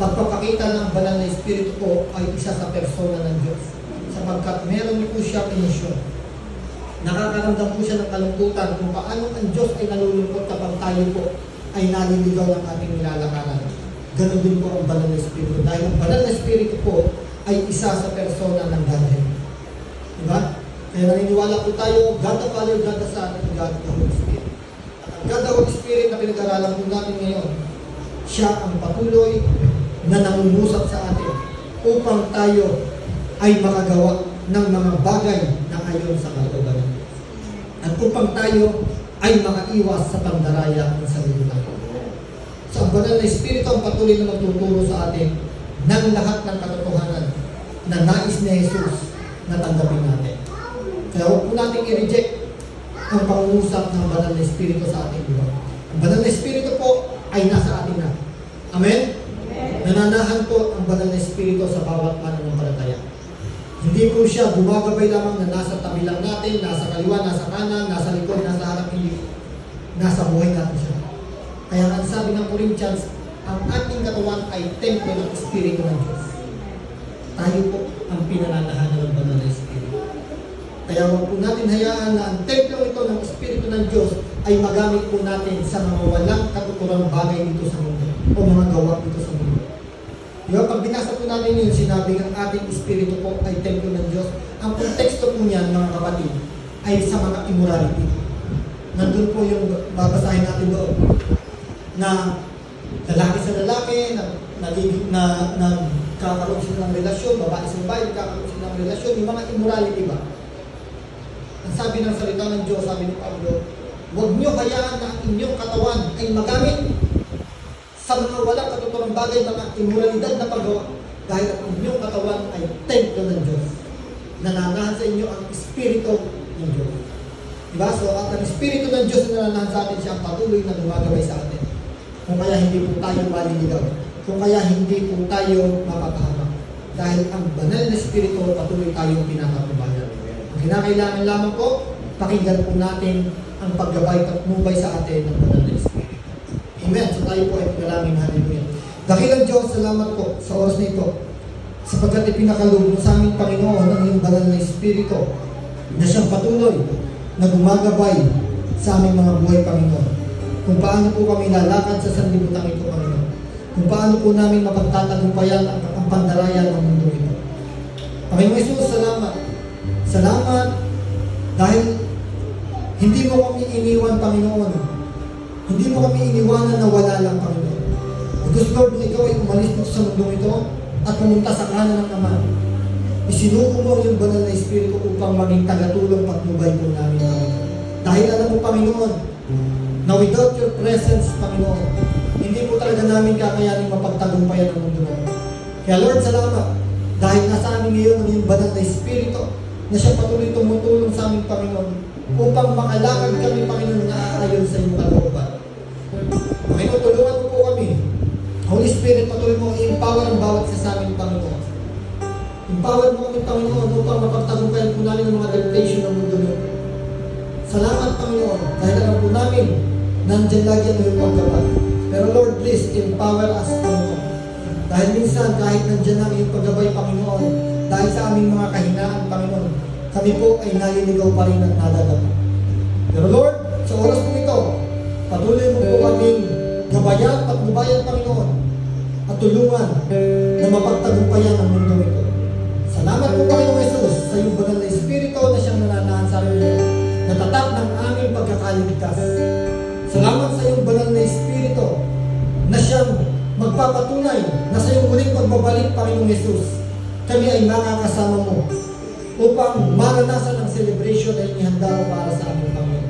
Pagpapakita ng banal na Espiritu po ay isa sa persona ng Diyos. Sapagkat meron po siya emosyon. Nakakaramdam po siya ng kalungkutan kung paano ang Diyos ay nalulungkot kapag tayo po ay naliligaw ng ating nilalakaran. Ganon din po ang banal na Espiritu. Dahil ang banal na Espiritu po ay isa sa persona ng Godhead. Diba? Kaya naniniwala po tayo, God the Father, God the Son, and God the Holy Spirit. At ang God the Holy Spirit na pinag-aralan po natin ngayon, siya ang patuloy na nangungusap sa atin upang tayo ay makagawa ng mga bagay na ayon sa kalooban ng Diyos. At upang tayo ay makaiwas sa pandaraya ng sanlibutan. So ang banal na Espiritu ang patuloy na magtuturo sa atin ng lahat ng katotohanan na nais ni Jesus na tanggapin natin. Kaya huwag po natin i-reject ang pangungusap ng banal na Espiritu sa ating buhay. Ang banal na Espiritu po ay nasa atin na. Amen? Nananahan po ang banal na Espiritu sa bawat mananampalataya. Hindi po siya gumagabay lamang na nasa tabi lang natin, nasa kaliwa, nasa kanan, nasa likod, nasa harap, hindi. Nasa buhay natin siya. Kaya ang sabi ng Corinthians, ang ating katawan ay templo ng Espiritu ng Diyos. Tayo po ang pinananahan ng banal na Espiritu. Kaya huwag po natin hayaan na ang templo ito ng Espiritu ng Diyos ay magamit po natin sa mga walang katuturang bagay dito sa mundo o mga gawa dito sa mundo. Diba, pag binasa po natin yun, sinabi ng ating Espiritu po ay templo ng Diyos. Ang konteksto po niyan, mga kapatid, ay sa mga immorality. Nandun po yung babasahin natin doon na lalaki sa lalaki, nagkakaroon sila ng relasyon, babae sa babae, nagkakaroon sila ng relasyon, yung mga immorality ba? Ang sabi ng salita ng Diyos, sabi ni Pablo, huwag niyo hayaan na inyong katawan ay magamit sa mga walang katuturang bagay, mga immoralidad na paggawa, dahil ang inyong katawan ay templo ng Diyos. Nananahan sa inyo ang Espiritu ng Diyos. Diba? So, at ang Espiritu ng Diyos na nananahan sa atin, siya ang patuloy na gumagabay sa atin. Kung kaya hindi po tayo maliligaw. Kung kaya hindi po tayo mapapahamak. Dahil ang banal na Espiritu, patuloy tayong pinapatubayan. Ang kinakailangan lamang po, pakinggan po natin ang paggabay at mubay sa atin ng banal na Espiritu. Amen. So tayo po ay panalangin. Hallelujah. Dakilang Diyos, salamat po sa oras na ito. Sapagkat ipinakaloob mo sa aming Panginoon ang iyong banal na Espiritu na siyang patuloy na gumagabay sa aming mga buhay, Panginoon. Kung paano po kami lalakad sa sanlibutan ito, Panginoon. Kung paano po namin mapagtatagumpayan ang pandaraya ng mundo ito. Panginoon Jesus, salamat. Salamat dahil hindi mo kami iniwan, Panginoon. Hindi mo kami iniwanan na wala lang, Panginoon. Because Lord, ikaw ay umalis dito sa mundo ito at pumunta sa kanan ng Ama. Isinuko mo yung banal na Espiritu upang maging tagatulong patnubay po namin, Panginoon. Dahil alam mo, Panginoon, na without your presence, Panginoon, hindi po talaga namin kakayanin mapagtagumpayan ang mundo namin. Kaya Lord, salamat. Dahil nasa amin ngayon ang iyong banal na Espiritu na siya patuloy tumutulong sa amin, Panginoon, upang makalakad kami, Panginoon, na ayon sa iyong kalooban. Panginoon, tulungan mo po kami. Holy Spirit, patuloy mo i-empower ang bawat isa sa amin, Panginoon. Empower mo kami, Panginoon, upang mapagtagumpayan po namin ang mga temptation ng mundo nyo. Salamat, Panginoon, dahil alam po namin, nandyan lagi ang iyong paggabat. Pero Lord, please, empower us, Panginoon. Dahil minsan, kahit nandyan ang iyong paggabay, Panginoon, dahil sa aming mga kahinaan, Panginoon, kami po ay naliligaw pa rin at nadadapa. Pero Lord, sa oras po ito, patuloy mo po kaming gabayan, patnubayan, Panginoon, at tulungan na mapagtagumpayan ang mundo ito. Salamat po, Panginoon Jesus, sa iyong banal na Espiritu na siyang nananahan sa amin na tatak ng aming pagkakaligtas. Salamat sa iyong banal na Espiritu na magpapatunay na sa iyong muling pagbabalik, Panginoong Yesus, kami ay makakasama mo upang maranasan ang celebration na inihanda mo para sa aming Panginoon.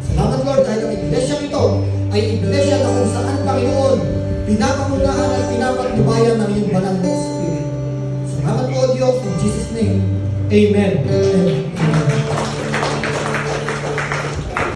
Salamat, Lord, dahil ang iglesia ito ay iglesia na kung saan, Panginoon, pinapangunahan at pinapagnibayan ng iyong banal na Spirit. Salamat po, Diyos, in Jesus' name. Amen. Amen.